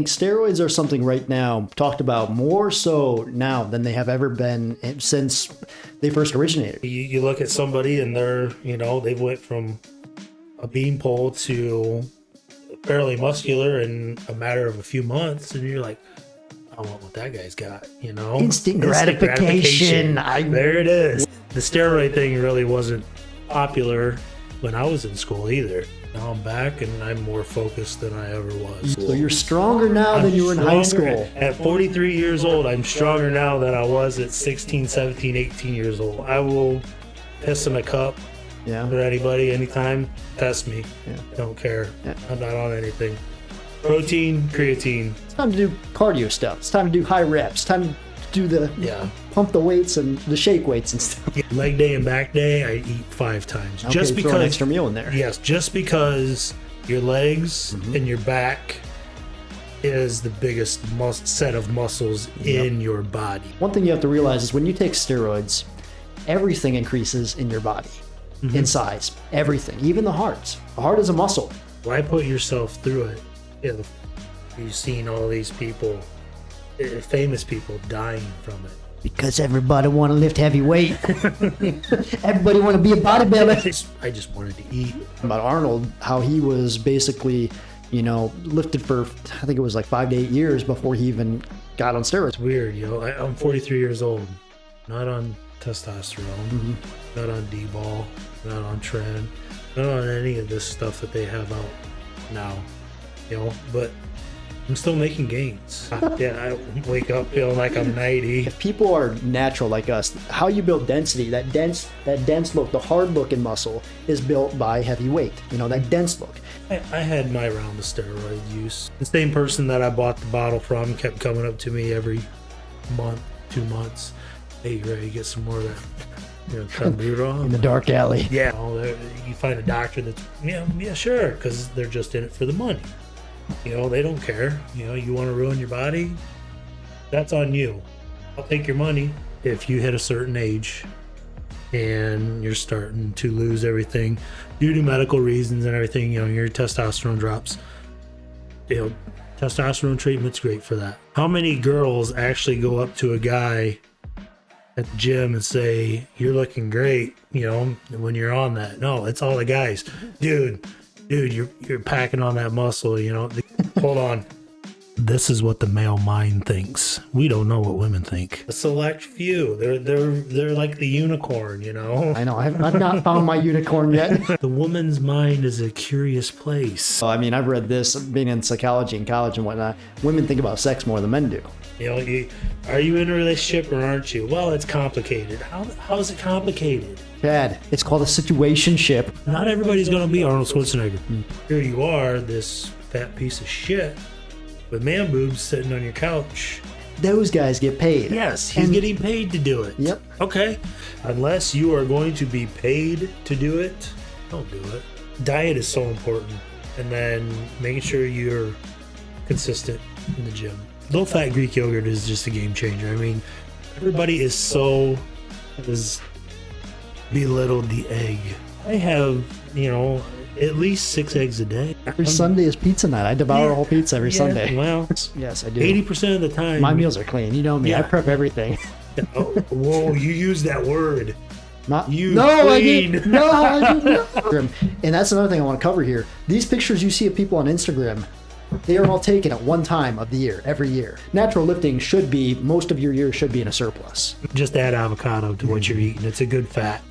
Steroids are something right now talked about more so now than they have ever been since they first originated. You look at somebody and they're, they went from a beanpole to fairly muscular in a matter of a few months, and you're like, I want what that guy's got, Instant gratification. There it is. The steroid thing really wasn't popular when I was in school either. Now I'm back and I'm more focused than I ever was. So you're stronger now than you were in high school. At 43 years old, I'm stronger now than I was at 16, 17, 18 years old. I will piss in a cup for anybody, anytime. Test me. Yeah. Don't care. Yeah. I'm not on anything. Protein, creatine. It's time to do cardio stuff. It's time to do high reps. It's time to do the pump the weights and the shake weights and stuff. Leg day and back day, I eat 5 times. Okay, just because throw an extra meal in there. Yes, just because your legs and your back is the biggest set of muscles in your body. One thing you have to realize is when you take steroids, everything increases in your body in size. Everything, even the heart. The heart is a muscle. Why put yourself through it if you've seen all these people, famous people, dying from it? Because everybody want to lift heavy weight. Everybody want to be a bodybuilder. I just wanted to eat. About Arnold, how he was basically, lifted for, I think it was like 5 to 8 years before he even got on steroids. It's weird, I'm 43 years old, not on testosterone, not on D-ball, not on tren, not on any of this stuff that they have out now, but I'm still making gains. I wake up feeling like I'm 90. If people are natural like us, how you build density, that dense look, the hard look in muscle is built by heavy weight. That dense look. I had my round of steroid use. The same person that I bought the bottle from kept coming up to me every month, 2 months. Hey, you ready to get some more of that? Clenbuterol? In the dark alley. Yeah. You find a doctor that's, yeah, sure, because they're just in it for the money. They don't care. You want to ruin your body? That's on you. I'll take your money. If you hit a certain age and you're starting to lose everything due to medical reasons and everything, your testosterone drops. Testosterone treatment's great for that. How many girls actually go up to a guy at the gym and say, you're looking great, when you're on that? No, it's all the guys. Dude, you're packing on that muscle, Hold on. This is what the male mind thinks. We don't know what women think. A select few. They're like the unicorn, I know. I've not found my unicorn yet. The woman's mind is a curious place. Well, I've read this, being in psychology in college and whatnot. Women think about sex more than men do. Are you in a relationship or aren't you? Well, it's complicated. How is it complicated? Chad, it's called a situationship. Not everybody's going to be Arnold Schwarzenegger. Here you are, this fat piece of shit with man boobs sitting on your couch. Those guys get paid. Yes, he's getting paid to do it. Yep. Okay. Unless you are going to be paid to do it, don't do it. Diet is so important. And then making sure you're consistent in the gym. Low-fat Greek yogurt is just a game changer. Everybody has belittled the egg. I have, at least 6 eggs a day. Every Sunday is pizza night. I devour a whole pizza every Sunday. Well, yes, I do. 80% of the time. My meals are clean. You know me. Yeah. I prep everything. Whoa, you use that word. No, clean. I didn't. No, I didn't. And that's another thing I want to cover here. These pictures you see of people on Instagram, they are all taken at one time of the year, every year. Natural lifting most of your year should be in a surplus. Just add avocado to what you're eating. It's a good fat.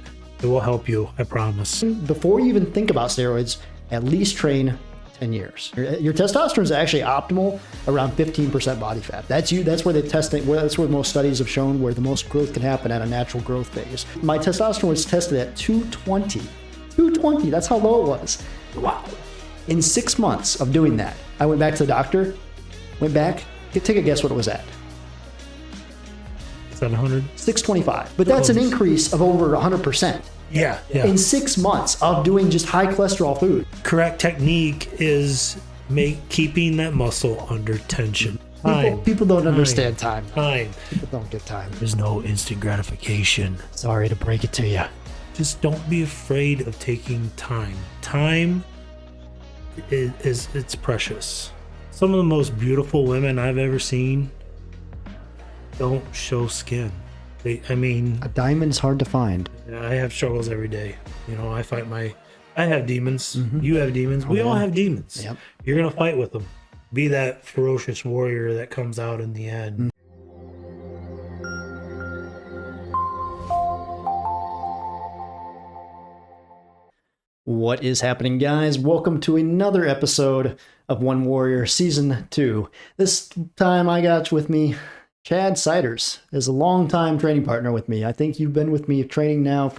It will help you, I promise. Before you even think about steroids, at least train 10 years. Your testosterone is actually optimal around 15% body fat. That's where they test it. That's where most studies have shown where the most growth can happen at a natural growth phase. My testosterone was tested at 220. 220, that's how low it was. Wow. In 6 months of doing that, I went back to the doctor, take a guess what it was at. 700? 625. But that's an increase of over 100%. Yeah. In 6 months of doing just high cholesterol food. Correct technique is keeping that muscle under tension. People don't understand time. People don't get time. There's no instant gratification. Sorry to break it to you. Just don't be afraid of taking time. Time it's precious. Some of the most beautiful women I've ever seen don't show skin. A diamond's hard to find. I have struggles every day. I have demons. You have demons. We all have demons. Yep. You're going to fight with them. Be that ferocious warrior that comes out in the end. What is happening, guys? Welcome to another episode of One Warrior Season 2. This time I got with me Chad Siders, is a longtime training partner with me. I think you've been with me training now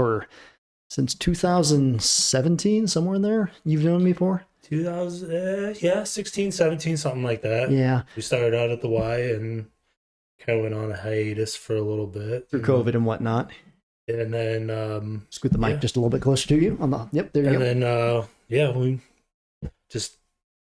since 2017, somewhere in there. You've known me for? 16, 17, something like that. Yeah. We started out at the Y and kind of went on a hiatus for a little bit. Through COVID and whatnot. And then scoot the mic just a little bit closer to you. Yep, there you go. And then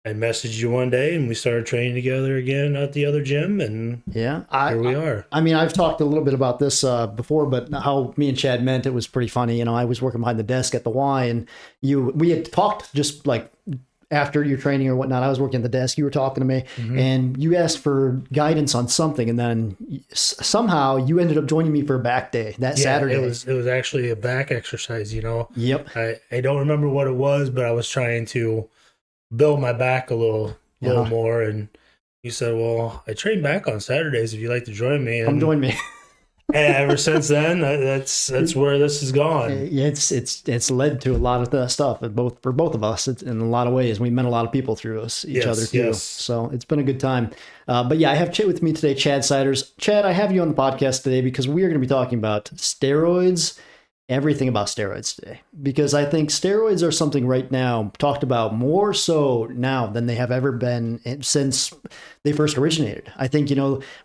I messaged you one day and we started training together again at the other gym, and here we are. I've talked a little bit about this before, but how me and Chad met, it was pretty funny. I was working behind the desk at the Y, and we had talked just like after your training or whatnot. I was working at the desk, you were talking to me, and you asked for guidance on something, and then somehow you ended up joining me for a back day that Saturday. It was actually a back exercise, Yep. I don't remember what it was, but I was trying to build my back a little more, and you said, well, I train back on Saturdays if you'd like to join me. And come join me. And ever since then, that's where this has gone. It's led to a lot of the stuff for both of us. It's in a lot of ways. We met a lot of people through each other too. Yes. So it's been a good time. But yeah, I have with me today, Chad Siders. Chad, I have you on the podcast today because we are going to be talking about steroids, everything about steroids today, because I think steroids are something right now talked about more so now than they have ever been since they first originated. I think,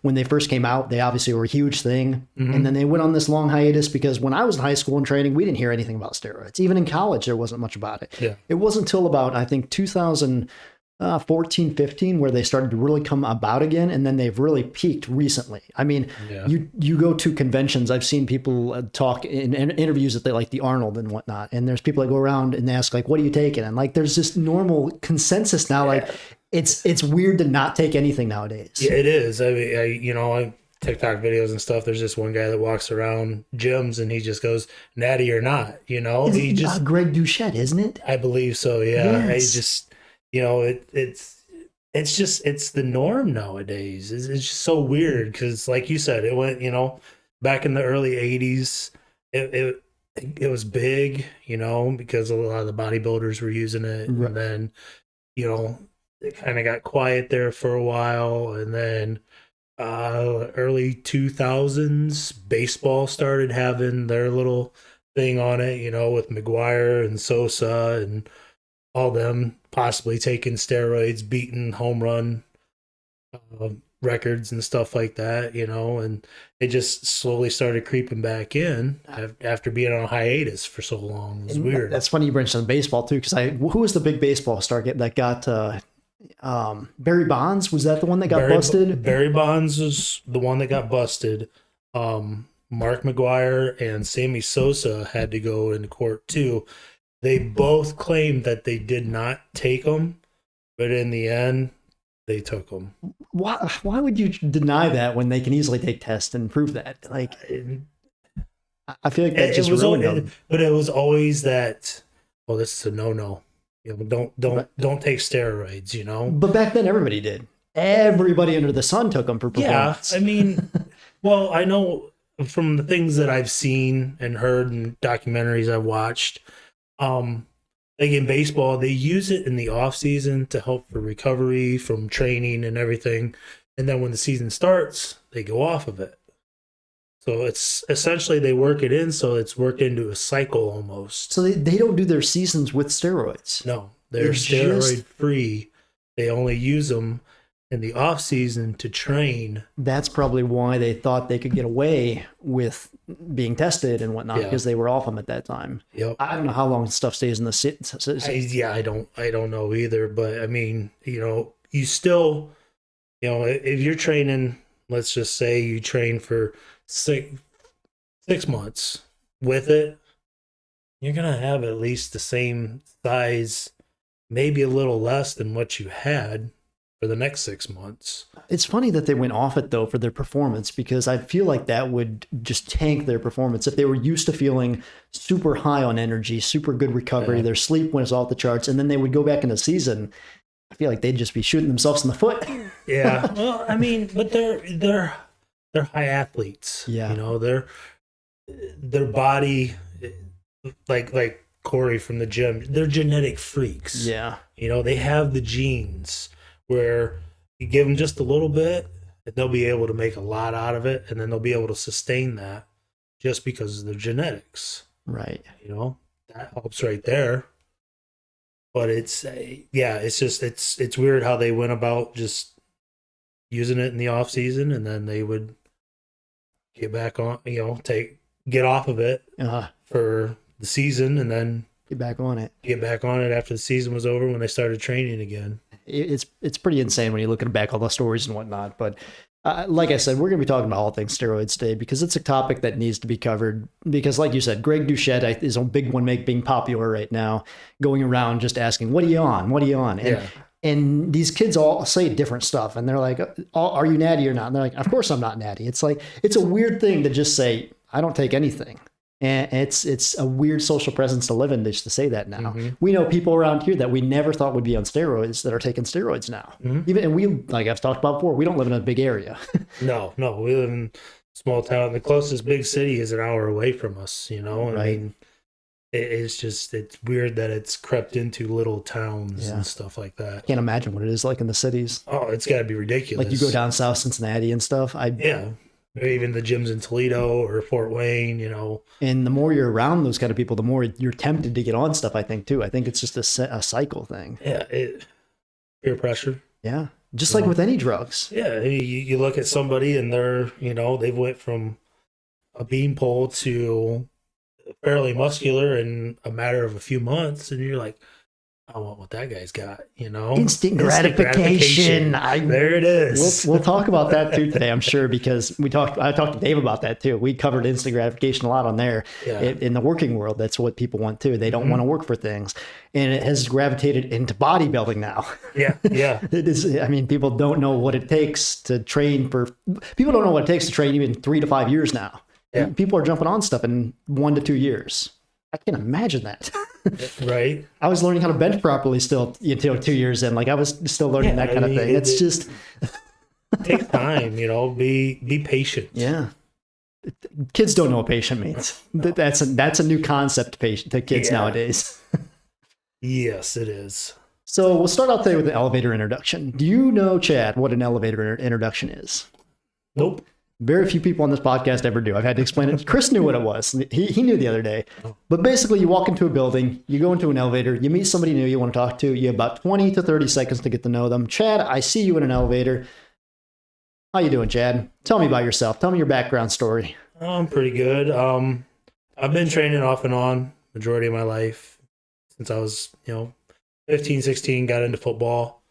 when they first came out, they obviously were a huge thing. And then they went on this long hiatus because when I was in high school and training, we didn't hear anything about steroids. Even in college, there wasn't much about it. Yeah. It wasn't until about, I think, 2014, 15, where they started to really come about again, and then they've really peaked recently. You go to conventions. I've seen people talk in interviews that they like the Arnold and whatnot, and there's people that go around and ask like, "What are you taking?" And like, there's this normal consensus now. Like, it's weird to not take anything nowadays. Yeah, it is. I TikTok videos and stuff. There's this one guy that walks around gyms and he just goes, "Natty or not," He just Greg Doucette, isn't it? I believe so. Yeah. Yes. It's the norm nowadays. It's just so weird because, like you said, it went, back in the early 80s, it was big, because a lot of the bodybuilders were using it. Right. And then, it kind of got quiet there for a while. And then early 2000s, baseball started having their little thing on it, with McGuire and Sosa and all them possibly taking steroids, beating home run records and stuff like that, and it just slowly started creeping back in after being on a hiatus for so long. It was weird. That's funny you mentioned baseball too, because who was the big baseball star that got Barry Bonds? Was that the one that got busted? Barry Bonds was the one that got busted. Mark McGuire and Sammy Sosa had to go into court too. They both claimed that they did not take them, but in the end, they took them. Why would you deny that when they can easily take tests and prove that? Like, I feel like that just ruined them. But it was always that, oh, this is a no-no. Don't take steroids. But back then, everybody did. Everybody under the sun took them for performance. Yeah, well, I know from the things that I've seen and heard and documentaries I've watched. Like in baseball, they use it in the off season to help for recovery from training and everything. And then when the season starts, they go off of it. So it's essentially they work it in. So it's worked into a cycle almost. So they don't do their seasons with steroids. No, they're steroid free. They only use them in the off season to train. That's probably why they thought they could get away with being tested and whatnot, because they were off them at that time. Yep. I don't know how long stuff stays in the I don't know either, but you still, if you're training, let's just say you train for 6 months with it, you're going to have at least the same size, maybe a little less than what you had for the next 6 months. It's funny that they went off it though for their performance, because I feel like that would just tank their performance if they were used to feeling super high on energy, super good recovery. Their sleep was off the charts, and then they would go back in the season. I feel like they'd just be shooting themselves in the foot. Yeah. Well, I mean, but they're high athletes. Yeah. You know, their body, like Corey from the gym, they're genetic freaks. Yeah. You know, they have the genes where you give them just a little bit and they'll be able to make a lot out of it, and then they'll be able to sustain that just because of their genetics. Right. You know, that helps right there. But it's weird how they went about just using it in the off season, and then they would get back on, get off of it for the season, and then get back on it after the season was over when they started training again. It's pretty insane when you look back all the stories and whatnot. But like I said, we're going to be talking about all things steroids today, because it's a topic that needs to be covered. Because like you said, Greg Doucette is a big one being popular right now, going around just asking, what are you on? What are you on? And these kids all say different stuff. And they're like, are you natty or not? And they're like, of course I'm not natty. It's like, it's a weird thing to just say, I don't take anything. And it's a weird social presence to live in just to say that now. Mm-hmm. We know people around here that we never thought would be on steroids that are taking steroids now. Mm-hmm. And we, like I've talked about before, we don't live in a big area. No, we live in a small town. The closest big city is an hour away from us, you know? Right. I mean, it's weird that it's crept into little towns and stuff like that. I can't imagine what it is like in the cities. Oh, it's got to be ridiculous. Like you go down south Cincinnati and stuff. Or even the gyms in Toledo or Fort Wayne, you know. And the more you're around those kind of people, the more you're tempted to get on stuff, I think, too. I think it's just a cycle thing. Yeah, peer pressure. Yeah, just like with any drugs. Yeah, you look at somebody and they're, they've went from a beanpole to fairly muscular in a matter of a few months, and you're like, I want what that guy's got, Instant gratification. There it is. We'll talk about that too today, I'm sure, because I talked to Dave about that too. We covered instant gratification a lot on there. Yeah. In the working world, that's what people want too. They don't want to work for things, and it has gravitated into bodybuilding now. Yeah. It is. I mean, people don't know what it takes to train people don't know what it takes to train even 3 to 5 years now. Yeah. People are jumping on stuff in 1 to 2 years. I can't imagine that. Right. I was learning how to bench properly still, 2 years in. Like I was still learning that kind of thing. It's just take time, be patient. Yeah. Kids don't know what patient means. That's a new concept to kids nowadays. Yes, it is. So we'll start out today with an elevator introduction. Do you know, Chad, what an elevator introduction is? Nope. Very few people on this podcast ever do. I've had to explain it. Chris knew what it was. He knew the other day. But basically, you walk into a building, you go into an elevator, you meet somebody new you want to talk to. You have about 20 to 30 seconds to get to know them. Chad, I see you in an elevator. How you doing, Chad? Tell me about yourself. Tell me your background story. I'm pretty good. I've been training off and on majority of my life since I was, 15, 16, got into football.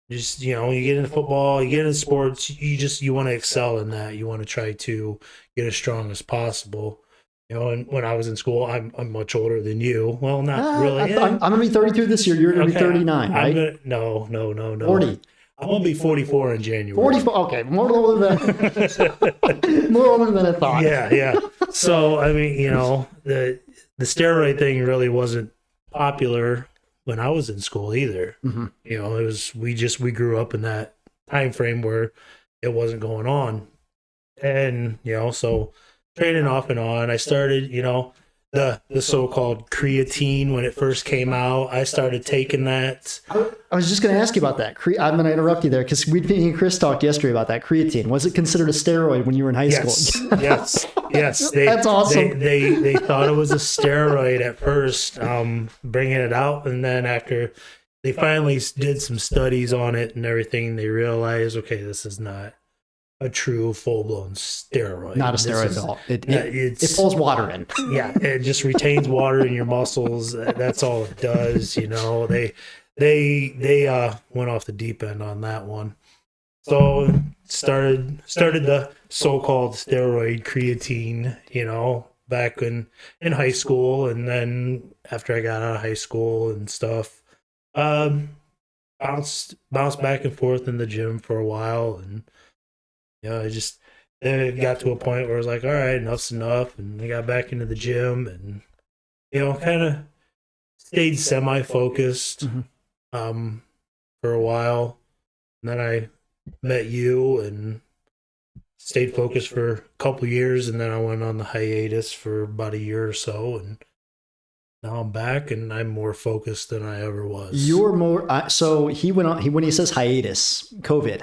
Just, you get into football, you get into sports, you want to excel in that. You want to try to get as strong as possible. And when I was in school, I'm much older than you. Well, not really. I'm going to be 32 this year. You're going to be 39, right? No. 40. I'm going to be 44 in January. 44, okay. More older than I thought. Yeah. So, I mean, the steroid thing really wasn't popular when I was in school either. Mm-hmm. It was, we grew up in that time frame where it wasn't going on. And, so training off and on, I started, the so-called creatine when it first came out. I started taking that. I was just going to ask you about that. I'm going to interrupt you there because me and Chris talked yesterday about that creatine. Was it considered a steroid when you were in high school? Yes. That's awesome. They thought it was a steroid at first, bringing it out. And then after they finally did some studies on it and everything, they realized, okay, this is not a true full-blown steroid. Not a steroid at all. It pulls water in. Yeah, it just retains water in your muscles. That's all it does. They went off the deep end on that one. So started the so-called steroid creatine, back in high school, and then after I got out of high school and stuff, bounced back and forth in the gym for a while, and then it got to a point where I was like, all right, enough's enough, and I got back into the gym, and kind of stayed semi-focused for a while, and then I met you and stayed focused for a couple years, and then I went on the hiatus for about a year or so, and now I'm back, and I'm more focused than I ever was. You're more so he went on. When he says hiatus, COVID.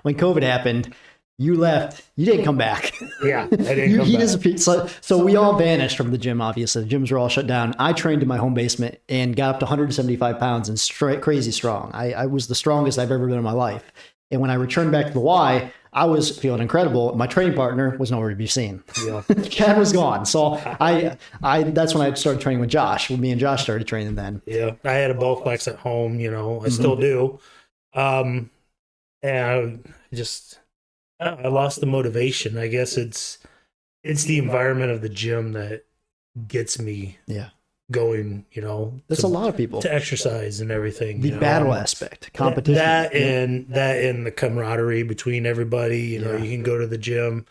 When COVID happened, you left. You didn't come back. Yeah, I didn't come back. Disappeared. So we all vanished from the gym. Obviously, the gyms were all shut down. I trained in my home basement and got up to 175 pounds and crazy strong. I was the strongest I've ever been in my life. And when I returned back to the Y, I was feeling incredible. My training partner was nowhere to be seen. Yeah. Chad was gone. So I that's when I started training with Josh. When me and Josh started training then. Yeah. I had a Bowflex at home, I still do. And I lost the motivation. I guess it's the environment of the gym that gets me going, That's a lot of people. To exercise and everything. The battle aspect, competition. That and the camaraderie between everybody. You can go to the gym,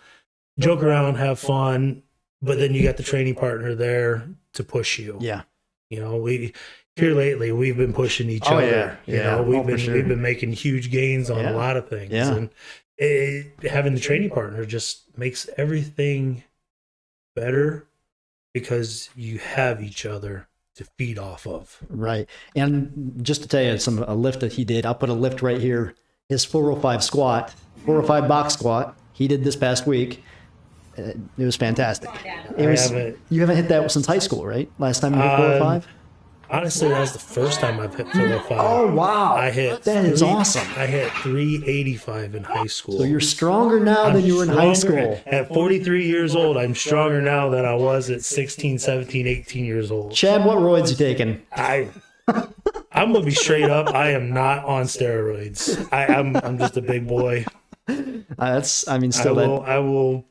joke around, have fun, but then you got the training partner there to push you. Yeah. Here lately, we've been pushing each other. We've been making huge gains on a lot of things. Yeah. And having the training partner just makes everything better because you have each other to feed off of. Right. And just to tell you a lift that he did, I'll put a lift right here. His 405 squat, 405 box squat, he did this past week. It was fantastic. You haven't hit that since high school, right? Last time you hit 405? Honestly, that was the first time I've hit 405. Oh, wow. That is awesome. I hit 385 in high school. So you're stronger now than you were in high school. At 43 years old, I'm stronger now than I was at 16, 17, 18 years old. Chad, what roids you taking? I'm going to be straight up. I am not on steroids. I'm just a big boy. I will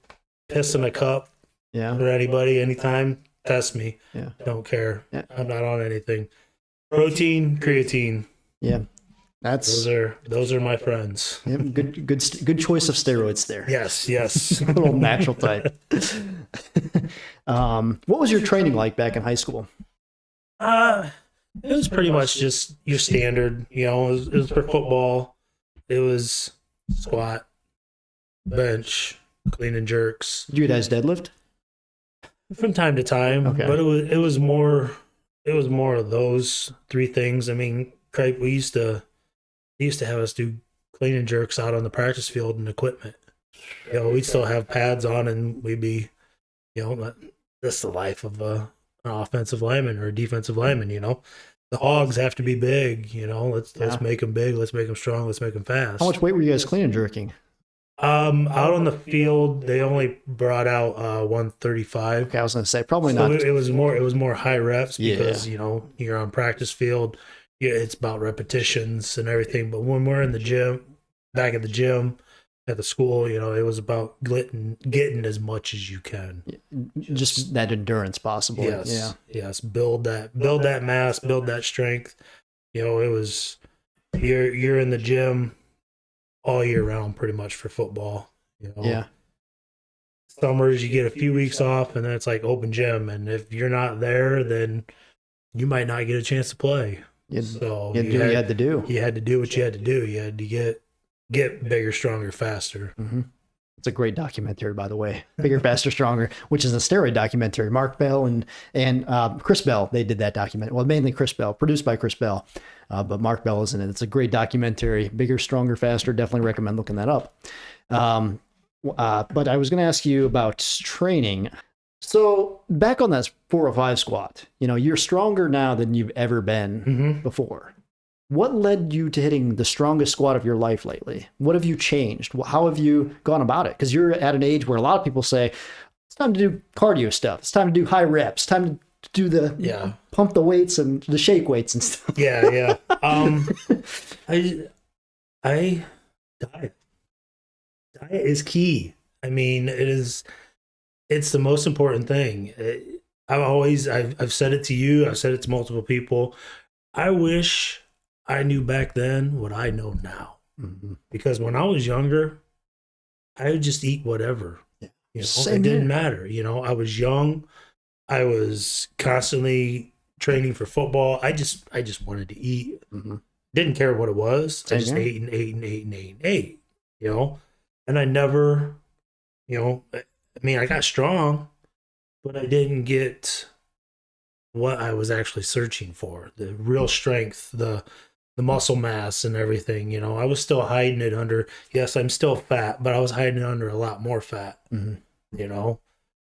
piss in a cup for anybody, anytime. Test me. Yeah. Don't care. Yeah. I'm not on anything. Protein, creatine. Yeah. Those are my friends. Yeah, good choice of steroids there. Yes. A little natural type. What was your training like back in high school? It was pretty much just your standard, it was for football. It was squat, bench, clean and jerks. Did you guys deadlift? From time to time, but it was more of those three things. I mean, Craig, we used to have us do clean and jerks out on the practice field and equipment. We'd still have pads on, and we'd be, that's the life of an offensive lineman or a defensive lineman. The hogs have to be big. Let's make them big. Let's make them strong. Let's make them fast. How much weight were you guys clean and jerking? Out on the field, they only brought out 135. Okay, I was going to say probably not. It was more high reps because you're on practice field. It's about repetitions and everything. But when we're in the gym, back at the gym, at the school, it was about getting as much as you can. Just that endurance, possibly. Yes. Build that mass, build that strength. It was you're in the gym all year round pretty much for football. Summers you get a few weeks off, and then it's like open gym, and if you're not there, then you might not get a chance to play. You had to do what you had to do. You had to get bigger, stronger, faster. Mm-hmm. It's a great documentary, by the way. Bigger, Faster, Stronger, which is a steroid documentary. Mark Bell and Chris Bell, they did that documentary. Well, mainly Chris Bell, produced by Chris Bell. But Mark Bell is in it. It's a great documentary. Bigger, Stronger, Faster. Definitely recommend looking that up. But I was going to ask you about training. So back on that 405 squat, you're stronger now than you've ever been before. What led you to hitting the strongest squat of your life lately? What have you changed? How have you gone about it? Because you're at an age where a lot of people say, it's time to do cardio stuff. It's time to do high reps. It's time to do the pump the weights and the shake weights and stuff. Yeah. I diet. Diet is key. I mean, it's the most important thing. I've said it to you. I've said it to multiple people. I wish I knew back then what I know now. Mm-hmm. Because when I was younger, I would just eat whatever. Yeah. You know, Same it didn't here. matter. You know, I was young. I was constantly training for football. I just wanted to eat. Mm-hmm. Didn't care what it was. I Same just here. ate and ate and ate and ate and ate. You know, and I never, you know, I mean, I got strong, but I didn't get what I was actually searching for, the real strength, the muscle mass and everything. You know, I was still hiding it under, yes, I'm still fat, but I was hiding it under a lot more fat. Mm-hmm. You know,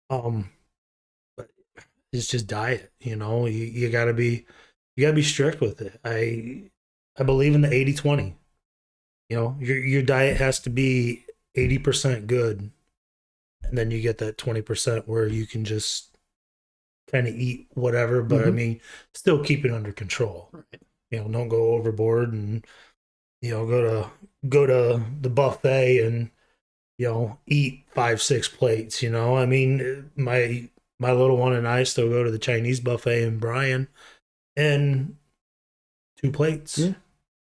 but it's just diet. You know, you gotta be strict with it. I believe in the 80-20. You know, your diet has to be 80% good, and then you get that 20% where you can just kind of eat whatever, but I mean, still keep it under control. Right. You know, don't go overboard and, you know, go to the buffet and, you know, eat 5-6 plates. You know, I mean, my little one and I still go to the Chinese buffet in Bryan, and 2 plates. Yeah.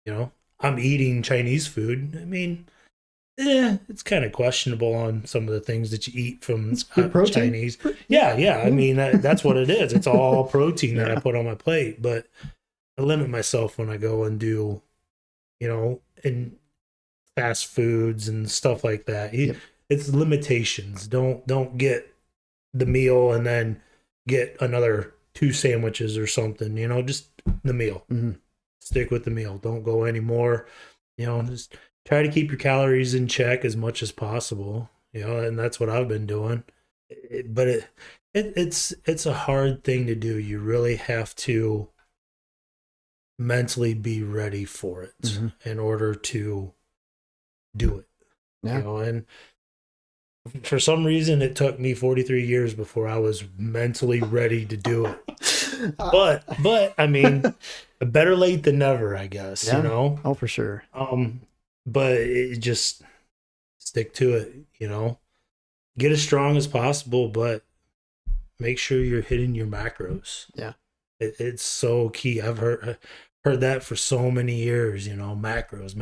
You know, I'm eating Chinese food. I mean, it's kind of questionable on some of the things that you eat from Chinese. Yeah. I mean, that's what it is. It's all protein that I put on my plate, but I limit myself when I go and do, you know, in fast foods and stuff like that. It's limitations. Don't get the meal and then get another 2 sandwiches or something, you know, just the meal. Mm-hmm. Stick with the meal. Don't go any more, you know, just try to keep your calories in check as much as possible, you know, and that's what I've been doing. But it's a hard thing to do. You really have to mentally be ready for it in order to do it. Yeah. You know, and for some reason it took me 43 years before I was mentally ready to do it. But I mean, better late than never, I guess, you know? Oh, for sure. But it just stick to it, you know? Get as strong as possible, but make sure you're hitting your macros. Yeah. It's so key. I've heard that for so many years, you know, macros.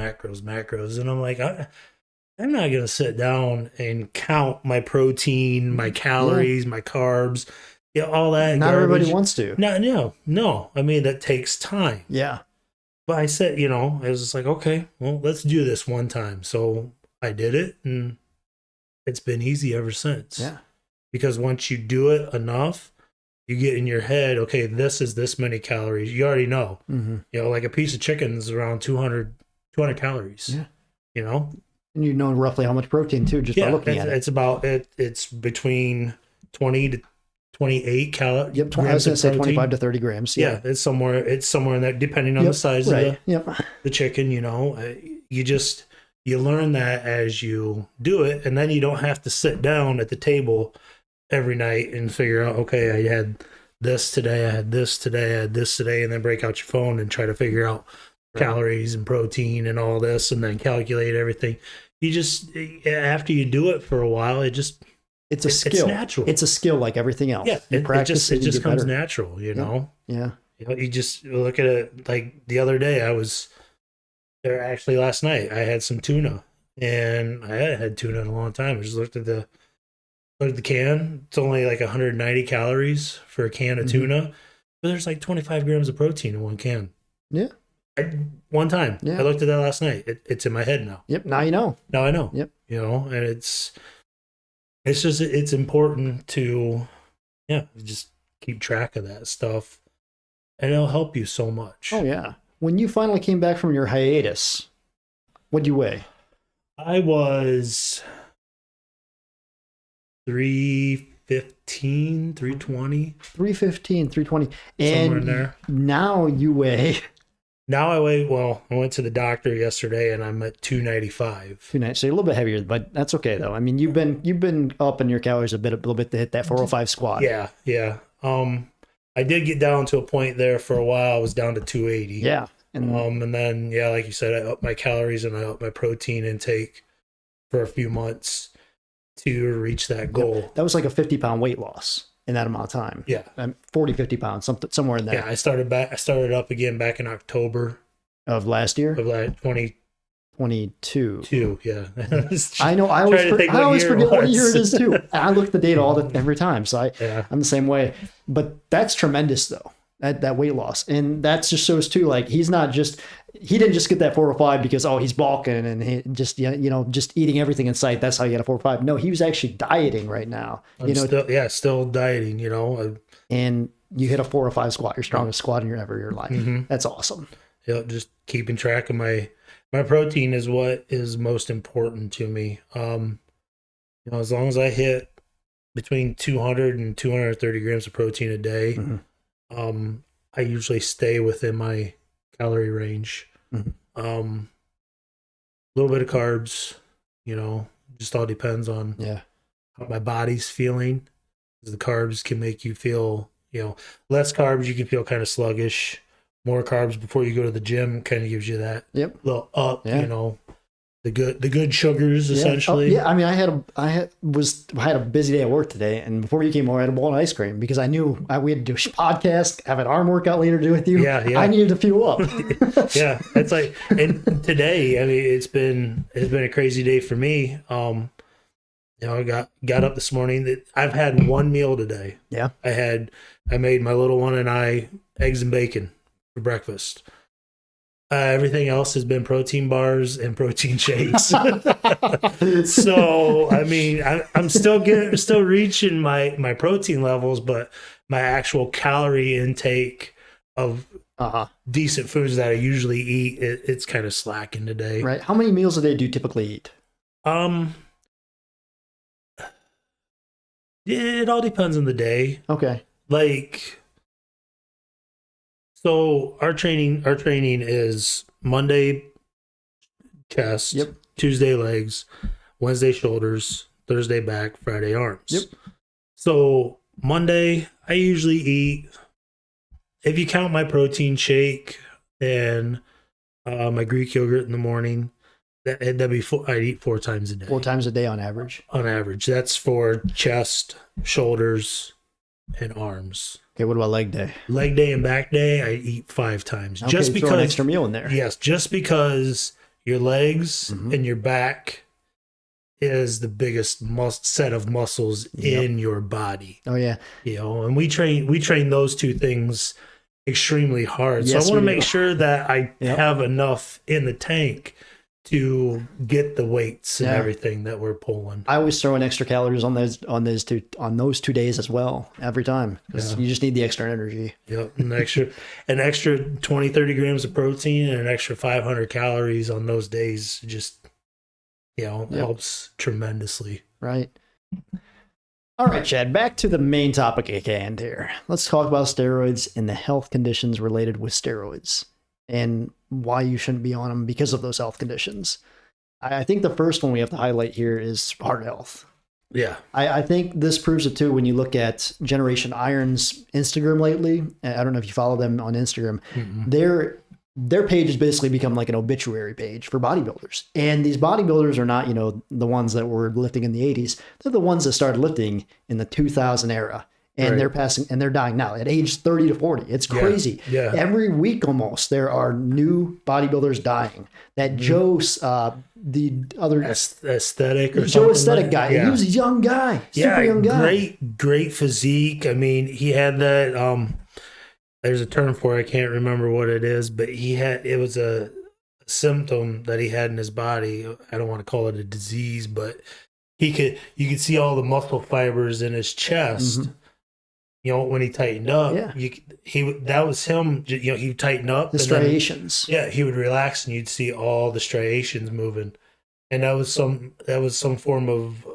And I'm like, I'm not going to sit down and count my protein, my calories, my carbs, all that. Not garbage. Everybody wants to. No. I mean, that takes time. Yeah. But I said, you know, I was just like, okay, well, let's do this one time. So I did it, and it's been easy ever since. Yeah. Because once you do it enough, you get in your head, okay, this is this many calories. You already know. Mm-hmm. You know, like a piece of chicken is around 200 calories. Yeah. You know? And you know roughly how much protein, too, just by looking at it. It's about, it's between 20 to 28 calories. Yep, I was going to say 25 to 30 grams. Yeah, it's somewhere in that, depending on the size of the chicken, you know. You learn that as you do it, and then you don't have to sit down at the table every night and figure out, okay, I had this today, I had this today, I had this today, and then break out your phone and try to figure out calories and protein and all this, and then calculate everything. You just, after you do it for a while, it's a skill. It's natural. It's a skill like everything else. Yeah, it just comes natural, you know? Yeah. You know, you just look at it, like the other day, I was there, actually last night, I had some tuna, and I hadn't had tuna in a long time. I just looked at the can. It's only like 190 calories for a can of tuna, but there's like 25 grams of protein in one can. Yeah. One time. Yeah. I looked at that last night. It's in my head now. Yep. Now you know. Now I know. Yep. You know, and it's important to, just keep track of that stuff, and it'll help you so much. Oh, yeah. When you finally came back from your hiatus, what'd you weigh? I was 315, 320. 315, 320. And somewhere in there. Now you weigh... Now I weigh, well, I went to the doctor yesterday and I'm at 295. So you're a little bit heavier, but that's okay though. I mean, you've been up in your calories a little bit to hit that 405 squat. Yeah. I did get down to a point there for a while. I was down to 280. Yeah. And then, like you said, I upped my calories and I upped my protein intake for a few months to reach that goal. Yep. That was like a 50-pound weight loss in that amount of time. Yeah. 40, 50 pounds, somewhere in there. Yeah, I started up again back in October Of last year? Of like 22. Yeah. I know. I always forget what year it is too. I look at the data every time. So I'm the same way. But that's tremendous though. That weight loss. And that just shows too, like he didn't just get that 405 because, he's bulking and he just, just eating everything in sight. That's how you get a 405. No, he was actually dieting right now. Still dieting, And you hit a 405 squat, your strongest squat in your life. Mm-hmm. That's awesome. Yeah. Just keeping track of my protein is what is most important to me. As long as I hit between 200 and 230 grams of protein a day, mm-hmm. I usually stay within my calorie range. Mm-hmm. A little bit of carbs, just all depends on how my body's feeling. The carbs can make you feel, less carbs, you can feel kind of sluggish. More carbs before you go to the gym kind of gives you that little up, the good sugars essentially. I mean, I had a busy day at work today, and before you came over, I had a bowl of ice cream because I knew we had to do a podcast, have an arm workout later to do with you. Yeah. I needed to fuel up. Yeah, it's like, and today, I mean, it's been a crazy day for me. I got up this morning. I've had one meal today. Yeah, I made my little one and I eggs and bacon for breakfast. Everything else has been protein bars and protein shakes. So, I mean, I'm still reaching my protein levels, but my actual calorie intake of decent foods that I usually eat, it's kind of slacking today. Right. How many meals a day do you typically eat? It all depends on the day. Okay. Like, so our training is Monday chest, Tuesday legs, Wednesday shoulders, Thursday back, Friday arms. Yep. So Monday I usually eat, if you count my protein shake and my Greek yogurt in the morning, that'd be I'd eat 4 times a day. 4 times a day on average. On average, that's for chest, shoulders, and arms. Okay, what about leg day? Leg day and back day, I eat 5 times. Okay, just because throw an extra meal in there. Yes, just because your legs and your back is the biggest set of muscles in your body. Oh yeah. And we train those two things extremely hard. Yes, so I want to make sure that I have enough in the tank to get the weights and everything that we're pulling. I always throw in extra calories on those 2 days as well, every time, because you just need the extra energy. Yep, an extra 20, 30 grams of protein and an extra 500 calories on those days just helps tremendously. Right. All right, Chad, back to the main topic at hand here. Let's talk about steroids and the health conditions related with steroids and why you shouldn't be on them because of those health conditions. I think the first one we have to highlight here is heart health. Yeah. I think this proves it too when you look at Generation Iron's Instagram lately. I don't know if you follow them on Instagram. Mm-hmm. Their page has basically become like an obituary page for bodybuilders. And these bodybuilders are not, the ones that were lifting in the 80s. They're the ones that started lifting in the 2000 era. And they're dying now at age 30 to 40. It's crazy. Yeah. Every week almost there are new bodybuilders dying. That Joe's the other aesthetic or Joe aesthetic guy. Yeah. He was a young guy. Super young guy. Great physique. I mean, he had that there's a term for it, I can't remember what it is, but it was a symptom that he had in his body. I don't want to call it a disease, but you could see all the muscle fibers in his chest. Mm-hmm. When he tightened up, that was him. He would tighten up. The striations. Then, he would relax, and you'd see all the striations moving, and that was some form of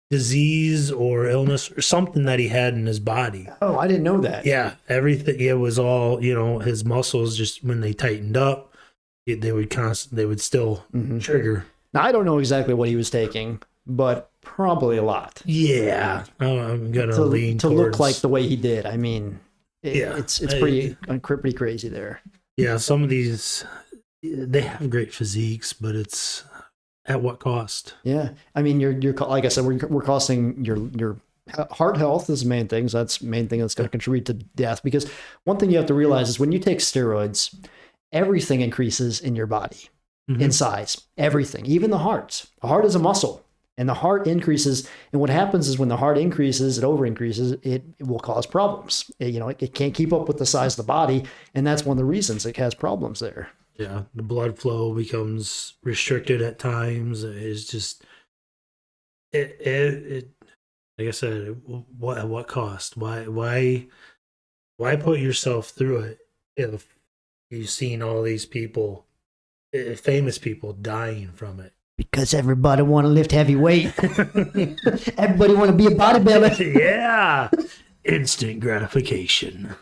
disease or illness or something that he had in his body. Oh, I didn't know that. Yeah, everything. It was all his muscles. Just when they tightened up, they would still trigger. Now I don't know exactly what he was taking, but probably a lot. Yeah, I'm gonna lean to look like the way he did. I mean, it's pretty crazy there. Yeah, some of these they have great physiques, but it's at what cost? Yeah, I mean, you're like I said, we're costing your heart health is the main thing. So that's the main thing that's going to contribute to death. Because one thing you have to realize is when you take steroids, everything increases in your body in size, everything, even the heart. The heart is a muscle. And the heart increases, and what happens is when the heart increases, it over increases, it will cause problems. It can't keep up with the size of the body, and that's one of the reasons it has problems there. Yeah, the blood flow becomes restricted at times. It's just it like I said, at what cost? Why put yourself through it if you've seen all these people, famous people, dying from it? Because everybody want to lift heavy weight. Everybody want to be a bodybuilder. Yeah. Instant gratification.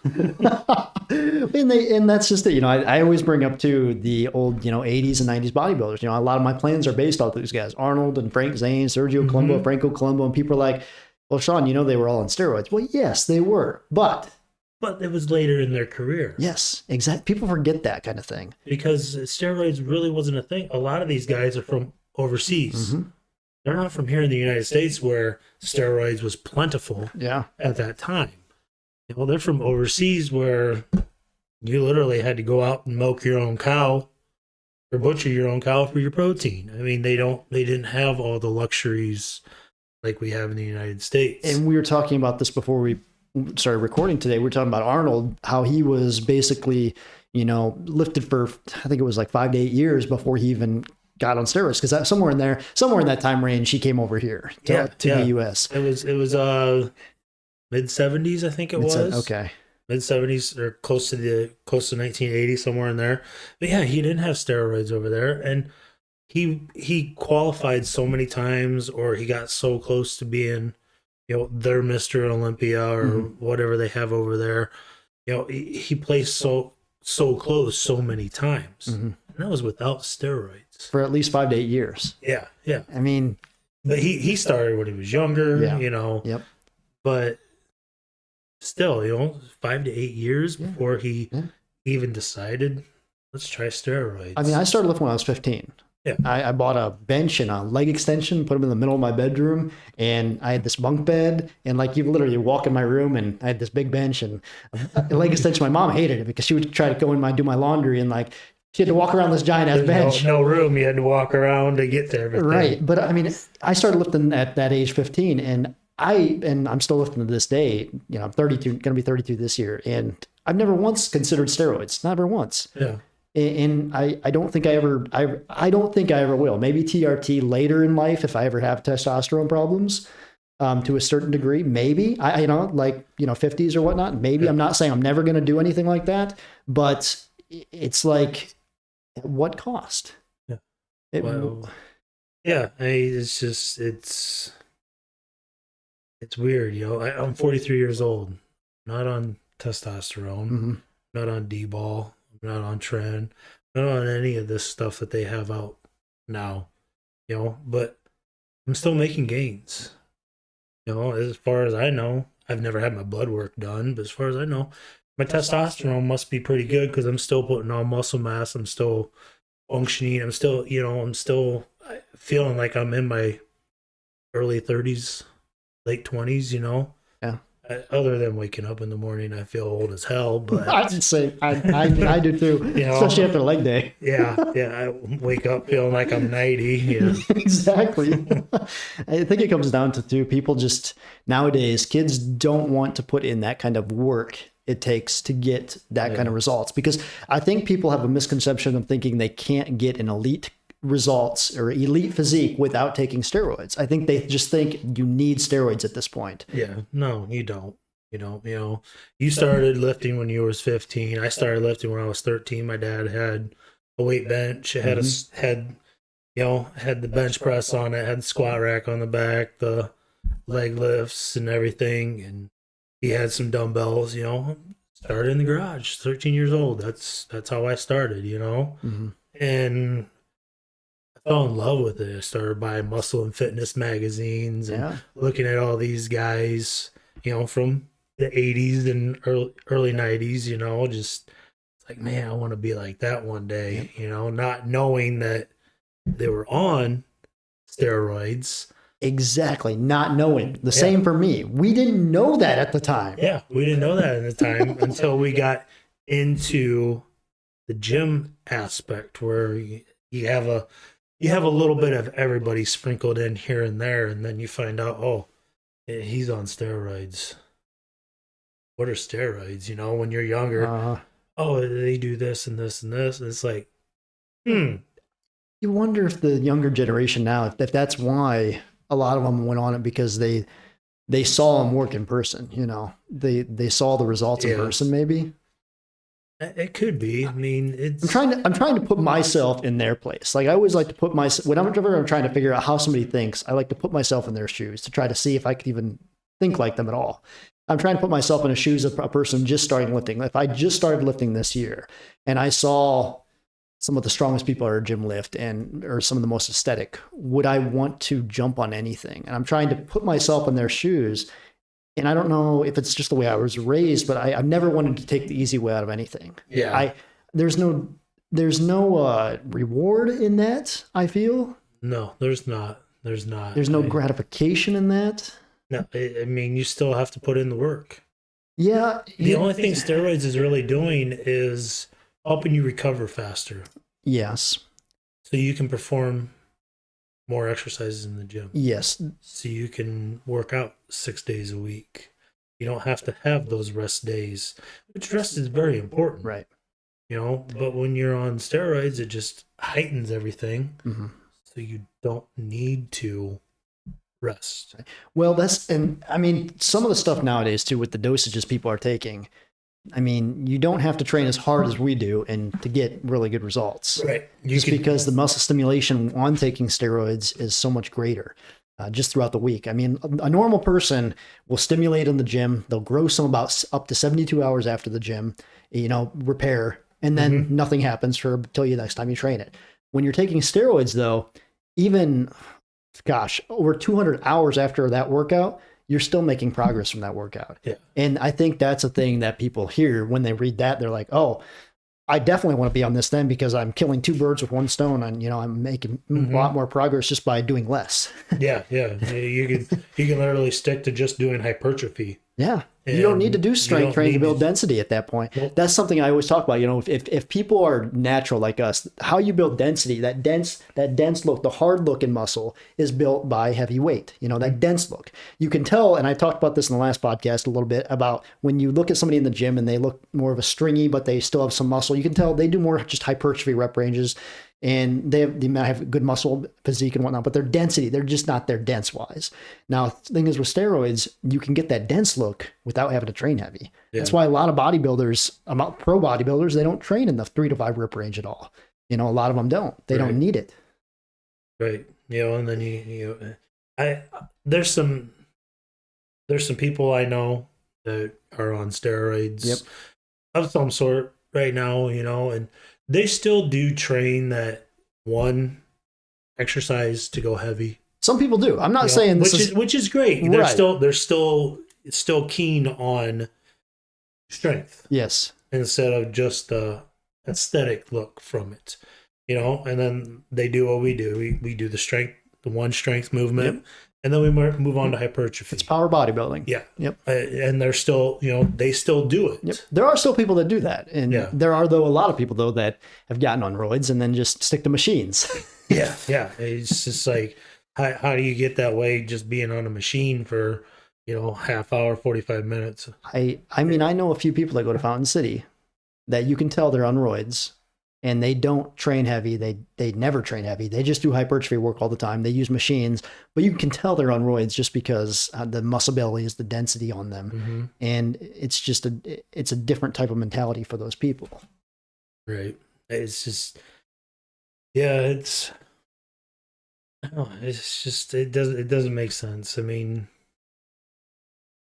and that's just it. I always bring up too the old, 80s and 90s bodybuilders. A lot of my plans are based off those guys. Arnold and Frank Zane, Sergio Colombo, Franco Colombo, and people are like, well, Shawn, they were all on steroids. Well, yes, they were. But it was later in their career. Yes, exactly. People forget that kind of thing. Because steroids really wasn't a thing. A lot of these guys are from overseas. They're not from here in the United States where steroids was plentiful at that time. They're from overseas where you literally had to go out and milk your own cow or butcher your own cow for your protein. I mean, they didn't have all the luxuries like we have in the United States. And we were talking about this before we started recording today. We were talking about Arnold, how he was basically, lifted for, I think it was like 5 to 8 years before he even got on steroids, because somewhere in that time range, he came over here to the U.S. It was mid 70s, I think it was. Okay. Mid 70s or close to 1980, somewhere in there. But yeah, he didn't have steroids over there, and he qualified so many times, or he got so close to being, their Mr. Olympia or whatever they have over there. He placed so close so many times, and that was without steroids for at least 5 to 8 years. Yeah. I mean, but he started when he was younger. Yep. But still, 5 to 8 years before he even decided, let's try steroids. I mean, I started lifting when I was 15. Yeah. I bought a bench and a leg extension, put them in the middle of my bedroom, and I had this bunk bed, and like you literally walk in my room, and I had this big bench and a leg extension. My mom hated it because she would try to go in do my laundry, and like she had to walk around this giant ass bench. No room. You had to walk around to get to everything. Right. But I mean, I started lifting at that age 15, and I'm still lifting to this day. I'm 32, going to be 32 this year, and I've never once considered steroids. Never once. Yeah. And I don't think I don't think I ever will. Maybe TRT later in life if I ever have testosterone problems, to a certain degree. Maybe 50s or whatnot. Maybe. I'm not saying I'm never going to do anything like that, but it's like, at what cost? Yeah. Yeah. It's just it's weird. I'm 43 years old, not on testosterone, not on D-ball. Not on trend, not on any of this stuff that they have out now, but I'm still making gains. As far as I know, I've never had my blood work done, but as far as I know, my testosterone must be pretty good because I'm still putting on muscle mass. I'm still functioning. I'm still, I'm still feeling like I'm in my early 30s, late 20s, Yeah. Other than waking up in the morning, I feel old as hell. But I'd say I do too, especially after leg day. Yeah. I wake up feeling like I'm 90. Yeah. Exactly. I think it comes down to people just nowadays, kids don't want to put in that kind of work it takes to get that kind of results, because I think people have a misconception of thinking they can't get an elite results or elite physique without taking steroids. I think they just think you need steroids at this point. Yeah, no, you don't. You started lifting when you was 15. I started lifting when I was 13. My dad had a weight bench. It had had the bench press on it, had the squat rack on the back, the leg lifts and everything, and he had some dumbbells. Started in the garage, 13 years old. That's how I started. And fell in love with it. I started buying muscle and fitness magazines and looking at all these guys, from the 80s and early 90s, just like, man, I want to be like that one day, not knowing that they were on steroids. Exactly. Not knowing. The same for me. We didn't know that at the time. Yeah, we didn't know that at the time until we got into gym aspect where you have a little bit of everybody sprinkled in here and there, and then you find out, oh, he's on steroids. What are steroids? You know, when you're younger, oh, they do this and this and this. And it's like, You wonder if the younger generation now, if that's why a lot of them went on it, because they saw them work in person. You know, they saw the results in person. Maybe it could be. I mean, I'm trying to put myself in their place. Like I always like to put myself whenever I'm trying to figure out how somebody thinks. I like to put myself in their shoes to try to see if I could even think like them at all. I'm trying to put myself in the shoes of a person just starting lifting. If I just started lifting this year and I saw some of the strongest people at our gym lift or some of the most aesthetic, would I want to jump on anything? And I'm trying to put myself in their shoes. And I don't know if it's just the way I was raised, but I've never wanted to take the easy way out of anything. Yeah. There's no reward in that, I feel. No, there's not. There's no gratification in that. No, I mean, you still have to put in the work. Yeah. The only thing steroids is really doing is helping you recover faster. Yes. So you can perform more exercises in the gym. Yes. So you can work out 6 days a week. You don't have to have those rest days, which rest is very important. Right. You know, but when you're on steroids, it just heightens everything. Mm-hmm. So you don't need to rest. Well, I mean, some of the stuff nowadays too, with the dosages people are taking, I mean, you don't have to train as hard as we do and to get really good results. Right. Because the muscle stimulation on taking steroids is so much greater just throughout the week. I mean, a normal person will stimulate in the gym. They'll grow some about up to 72 hours after the gym, you know, repair, and then nothing happens until you next time you train it. When you're taking steroids though, even over 200 hours after that workout, you're still making progress from that workout. Yeah. And I think that's a thing that people hear when they read that. They're like, oh, I definitely want to be on this then because I'm killing two birds with one stone, and I'm making a lot more progress just by doing less. Yeah. You can literally stick to just doing hypertrophy. Yeah. You don't need to do strength training to build density at that point. Nope. That's something I always talk about. You know, if people are natural like us, how you build density, that dense look, the hard look in muscle is built by heavy weight. You know, that dense look. You can tell, and I talked about this in the last podcast a little bit, about when you look at somebody in the gym and they look more of a stringy, but they still have some muscle, you can tell they do more just hypertrophy rep ranges. And they might have good muscle physique and whatnot, but their density, they're just not there dense wise. Now, the thing is with steroids, you can get that dense look without having to train heavy. Yeah. That's why a lot of bodybuilders, pro bodybuilders, they don't train in the 3 to 5 rep range at all. You know, a lot of them don't. They don't need it. Right. You know, and then there's some people I know that are on steroids of some sort right now, you know, and they still do train that one exercise to go heavy. Some people do. I'm not saying which is great. Right. They're still keen on strength. Yes. Instead of just the aesthetic look from it. You know, and then they do what we do. We do the one strength movement. And then we move on to hypertrophy. It's power bodybuilding. Yeah. Yep. And they're still, they still do it. Yep. There are still people that do that. And there are, though, a lot of people, though, that have gotten on roids and then just stick to machines. Yeah. It's just like, how do you get that way just being on a machine for, half hour, 45 minutes? I mean, I know a few people that go to Fountain City that you can tell they're on roids. And they don't train heavy. They never train heavy. They just do hypertrophy work all the time. They use machines, but you can tell they're on roids just because the muscle belly is the density on them. Mm-hmm. And it's just it's a different type of mentality for those people. Right. It's just, it doesn't make sense. I mean,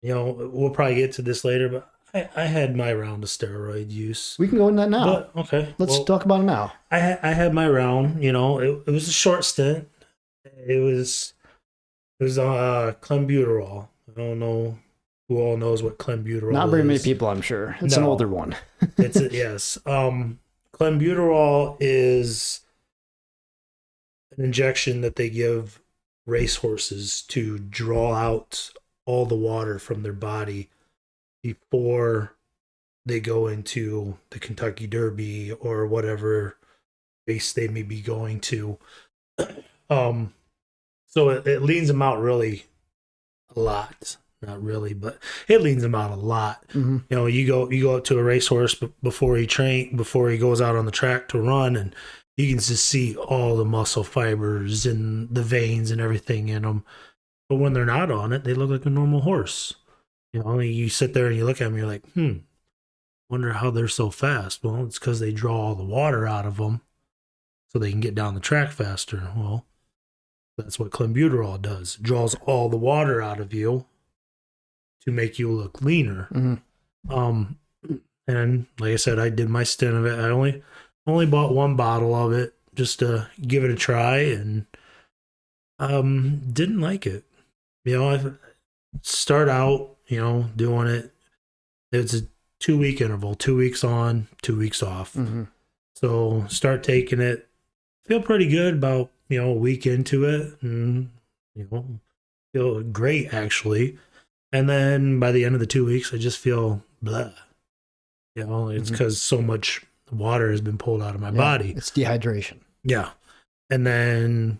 we'll probably get to this later, but I had my round of steroid use. We can go into that now. But, okay. Let's talk about it now. I had my round, it was a short stint. It was clenbuterol. I don't know who all knows what clenbuterol is. Not very many people, I'm sure. It's an older one. Yes. Clenbuterol is an injection that they give racehorses to draw out all the water from their body before they go into the Kentucky Derby or whatever race they may be going to. So it leans them out really a lot. Not really, but it leans him out a lot. You know, you go up to a racehorse before he goes out on the track to run, and you can just see all the muscle fibers and the veins and everything in them. But when they're not on it, they look like a normal horse. You know, you sit there and you look at them, you're like, wonder how they're so fast. Well, it's because they draw all the water out of them so they can get down the track faster. Well, that's what clenbuterol does. It draws all the water out of you to make you look leaner. And like I said, I did my stint of it. I only bought one bottle of it just to give it a try, and didn't like it. You know, I start out, you know, doing it. It's a 2-week interval, 2 weeks on, 2 weeks off. So start taking it, feel pretty good about, you know, a week into it, and, you know, feel great actually. And then by the end of the 2 weeks, I just feel blah. You know, it's because so much water has been pulled out of my body. It's dehydration. Yeah. And then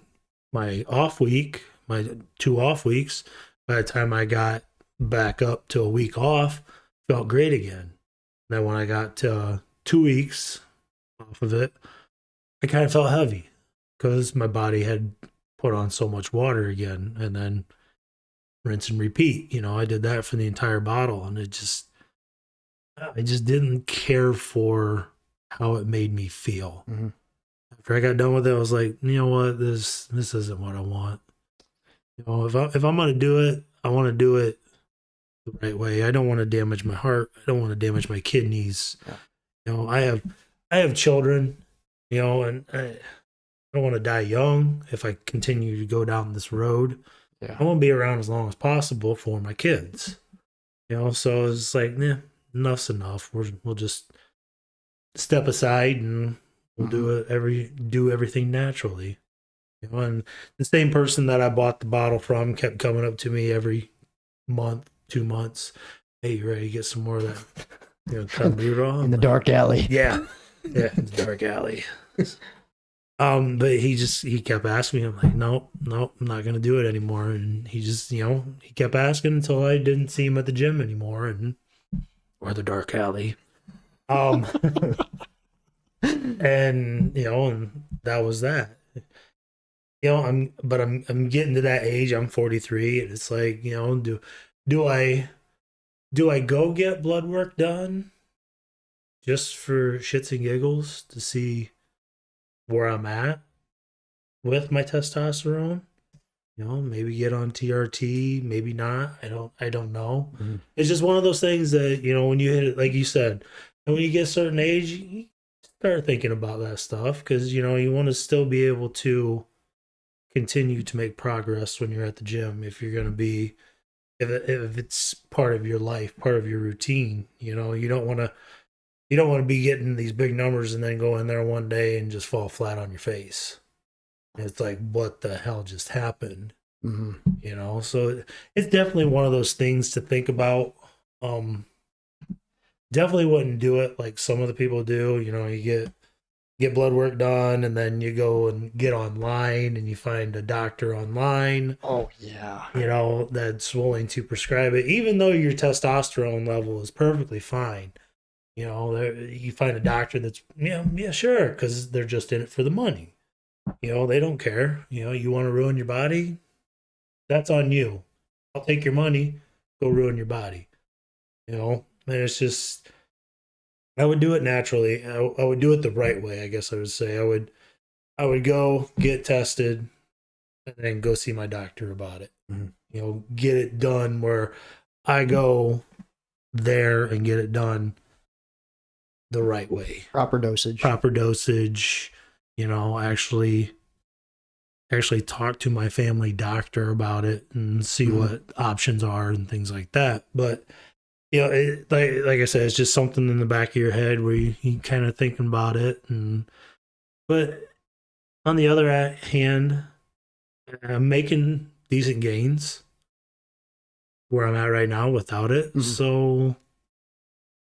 my off week, my 2 off weeks, by the time I got back up to a week off, felt great again. Then when I got to 2 weeks off of it, I kind of felt heavy because my body had put on so much water again. And then rinse and repeat. You know, I did that for the entire bottle, and I just didn't care for how it made me feel. After I got done with it, I was like, you know what, this isn't what I want. You know, if I'm gonna do it, I want to do it the right way. I don't want to damage my heart. I don't want to damage my kidneys. You know, I have children. You know, and I don't want to die young if I continue to go down this road. I want to be around as long as possible for my kids. You know, so it's like, enough's enough. We'll just step aside and we'll do everything naturally. You know, and the same person that I bought the bottle from kept coming up to me every month, 2 months. Hey, you ready to get some more of that? You know, clenbuterol in the dark alley. Yeah, in the dark alley. But he kept asking me. I'm like, nope, I'm not gonna do it anymore. And he just, you know, he kept asking until I didn't see him at the gym anymore, or the dark alley. And you know, and that was that. You know, I'm getting to that age. I'm 43, and it's like, you know, do I go get blood work done just for shits and giggles to see where I'm at with my testosterone? You know, maybe get on TRT, maybe not. I don't know. It's just one of those things that, you know, when you hit it, like you said, and when you get a certain age, you start thinking about that stuff, because, you know, you want to still be able to continue to make progress when you're at the gym. If you're going to be, if it's part of your life, part of your routine, you know, you don't want to be getting these big numbers and then go in there one day and just fall flat on your face. It's like, what the hell just happened? You know, so it's definitely one of those things to think about. Definitely wouldn't do it like some of the people do. You know, you get blood work done, and then you go and get online and you find a doctor online. Oh yeah. You know, that's willing to prescribe it, even though your testosterone level is perfectly fine. You know, you find a doctor that's, yeah, sure, because they're just in it for the money. You know, they don't care. You know, you want to ruin your body? That's on you. I'll take your money, go ruin your body. You know, and it's just, I would do it naturally. I would do it the right way, I guess I would say. I would go get tested and then go see my doctor about it. You know, get it done where I go there and get it done the right way. Proper dosage, you know, actually talk to my family doctor about it and see what options are and things like that. But, you know, like I said, it's just something in the back of your head where you kind of thinking about it. But on the other hand, I'm making decent gains where I'm at right now without it. So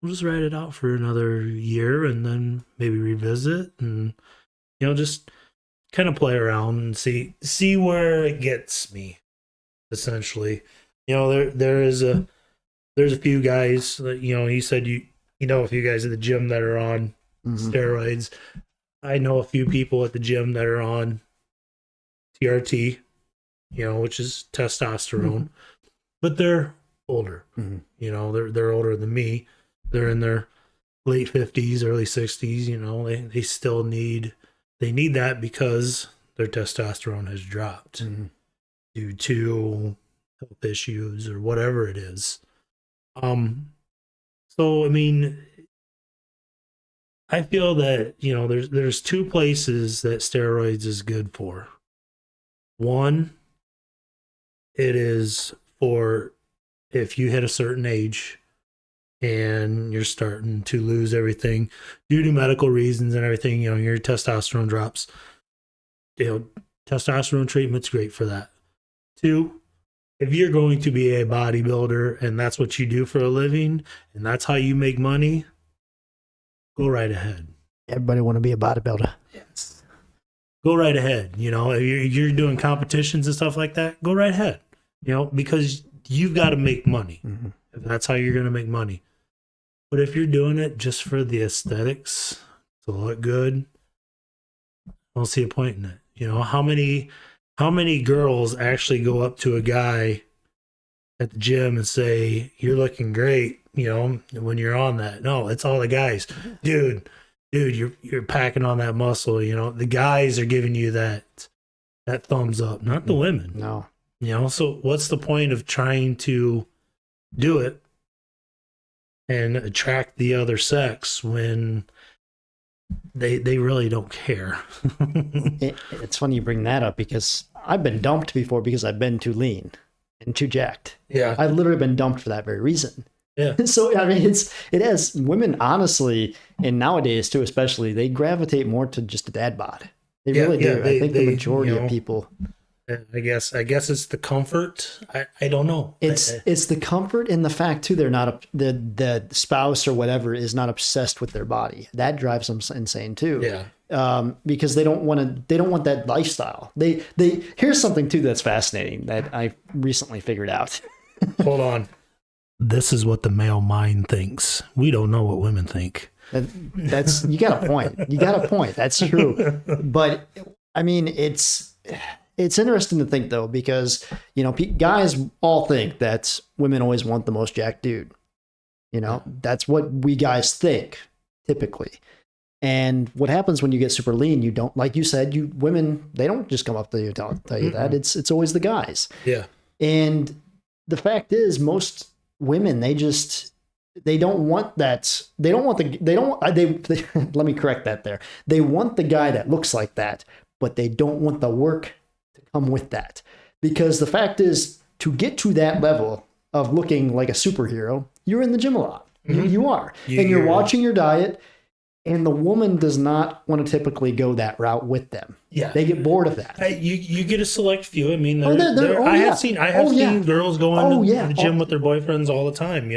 we'll just ride it out for another year and then maybe revisit and, just kind of play around and see where it gets me, essentially. There's a few guys that, he said you know a few guys at the gym that are on steroids. I know a few people at the gym that are on TRT, which is testosterone, but they're older. They're older than me. They're in their late 50s, early 60s. They still need that because their testosterone has dropped due to health issues or whatever it is. So I mean, I feel that there's two places that steroids is good for. One, it is for if you hit a certain age and you're starting to lose everything due to medical reasons and everything, your testosterone drops. Testosterone treatment's great for that. Two, if you're going to be a bodybuilder and that's what you do for a living and that's how you make money, go right ahead. Everybody want to be a bodybuilder. Yes. Go right ahead. If you're doing competitions and stuff like that, go right ahead. Because you've got to make money. If that's how you're going to make money. But if you're doing it just for the aesthetics, to look good, I don't see a point in it. How many girls actually go up to a guy at the gym and say, "You're looking great," when you're on that? No, it's all the guys. Dude, you're packing on that muscle. The guys are giving you that thumbs up, not the women. No. So what's the point of trying to do it and attract the other sex when they really don't care? It's funny you bring that up because I've been dumped before because I've been too lean and too jacked. Yeah. I've literally been dumped for that very reason. Yeah. So, I mean, it has women, honestly, and nowadays too, especially, they gravitate more to just a dad bod. They really do. I think the majority of people. I guess it's the comfort. I don't know. It's the comfort and the fact too. They're not the spouse or whatever is not obsessed with their body. That drives them insane too. Yeah. Because they don't want that lifestyle. They here's something too that's fascinating that I recently figured out. Hold on. This is what the male mind thinks. We don't know what women think. That's you got a point. That's true. But I mean, it's interesting to think though, because guys all think that women always want the most jacked dude. That's what we guys think typically. And what happens when you get super lean? You don't, like you said, women, they don't just come up to you and tell you that. It's always the guys. Yeah. And the fact is, most women, they don't want that. Let me correct that there. They want the guy that looks like that, but they don't want the work to come with that. Because the fact is, to get to that level of looking like a superhero, you're in the gym a lot. You are. And you're watching your diet. And the woman does not want to typically go that route with them. Yeah, they get bored of that. You get a select few. I mean, I have seen girls going to the gym with their boyfriends all the time.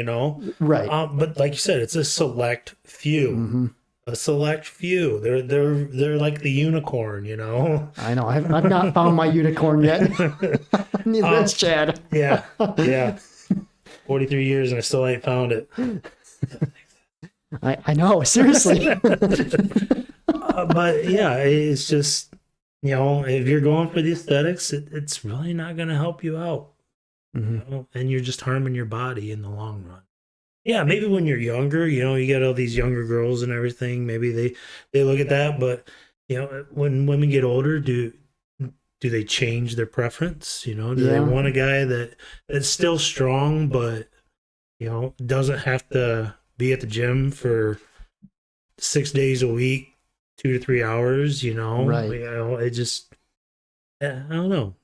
Right? But like you said, it's a select few. A select few. They're like the unicorn. I know. I've not found my unicorn yet. Neither has Chad. Yeah. 43 years and I still ain't found it. I know, seriously. But yeah, it's just, if you're going for the aesthetics, it's really not going to help you out. And you're just harming your body in the long run. Yeah, maybe when you're younger, you get all these younger girls and everything, maybe they look at that. But, when women get older, do they change their preference? Do they want a guy that's still strong, but, doesn't have to be at the gym for 6 days a week, 2 to 3 hours, Right. It just, I don't know.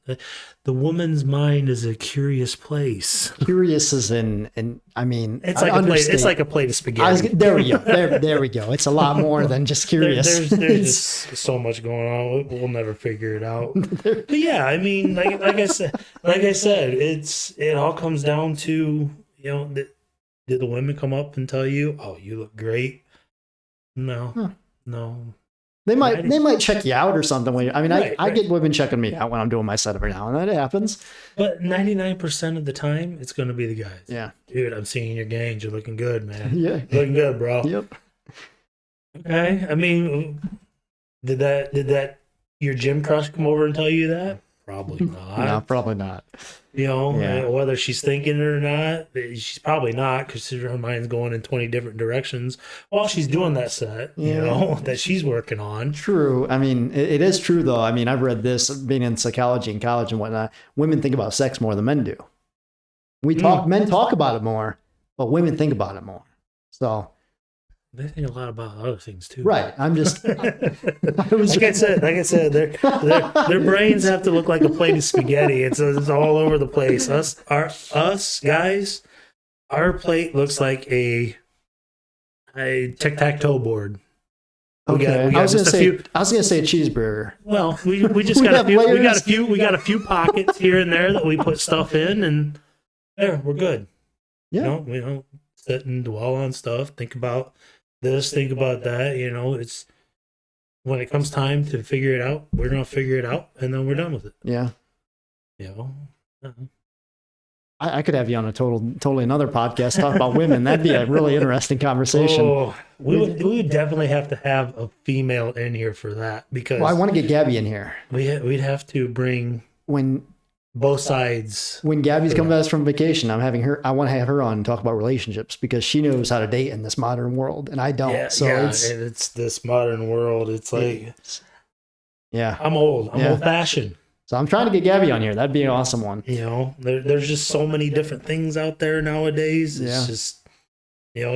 The woman's mind is a curious place. Curious is I mean, it's like a plate of spaghetti. There we go. There we go. It's a lot more than just curious. There's just so much going on. We'll never figure it out. But yeah, I mean, like I said, it all comes down to, Did the women come up and tell you, "Oh, you look great"? No, Huh. no. They might check you out or something. Right, I get women checking me out when I'm doing my set every now and then. It happens. But 99% of the time, it's going to be the guys. Yeah. Dude, I'm seeing your gains. You're looking good, man. Yeah. You're looking good, bro. Yep. Okay. I mean, did that your gym crush come over and tell you that? Probably not. No, probably not. You know, Yeah. whether she's thinking it or not, she's probably not, because her mind's going in 20 different directions while she's doing that set, you know, that she's working on. True. I mean, it is true, though. I mean, I've read this, being in psychology in college and whatnot. Women think about sex more than men do. Men talk about it more, but women think about it more. So. They think a lot about other things too. Right. I'm just. Like I said, their brains have to look like a plate of spaghetti. It's all over the place. Us guys, our plate looks like a tic-tac-toe board. Okay. I was gonna say a cheeseburger. Well, we just got a few pockets here and there that we put stuff in, and there we're good. Yeah. You know, we don't sit and dwell on stuff. Think about this, think about that. You know, it's when it comes time to figure it out, we're gonna figure it out, and then we're done with it. Yeah. You know. I could have you on a totally another podcast talk about women. That'd be a really interesting conversation. Oh, we would definitely have to have a female in here for that, because I want to get Gabby in here. We'd have to bring When both sides. When Gabby's coming back from vacation, I want to have her on and talk about relationships, because she knows how to date in this modern world, and I don't. It's this modern world. It's like, yeah, I'm old fashioned. So I'm trying to get Gabby on here. That'd be an awesome one. You know, there's just so many different things out there nowadays. It's just, you know,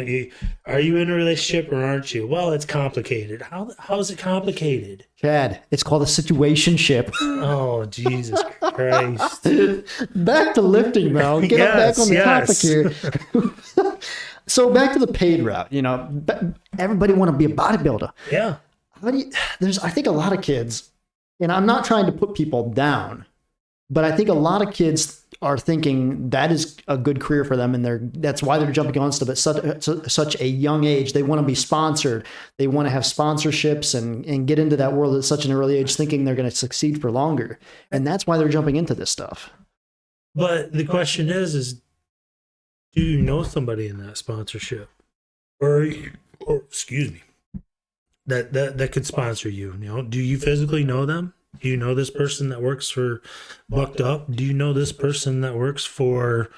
are you in a relationship or aren't you? Well, it's complicated. How is it complicated? Chad, it's called a situationship. Oh, Jesus Christ. Back to lifting, Mel. Get back on the topic here. So back to the paid route. You know, everybody want to be a bodybuilder. Yeah. I think a lot of kids, and I'm not trying to put people down, but I think a lot of kids are thinking that is a good career for them, and that's why they're jumping on stuff at such a young age. They want to be sponsored. They want to have sponsorships and get into that world at such an early age, thinking they're going to succeed for longer. And that's why they're jumping into this stuff. But the question is do you know somebody in that sponsorship? Or excuse me, that could sponsor you? You know, do you physically know them? Do you know this person that works for Bucked Up? Do you know this person that works for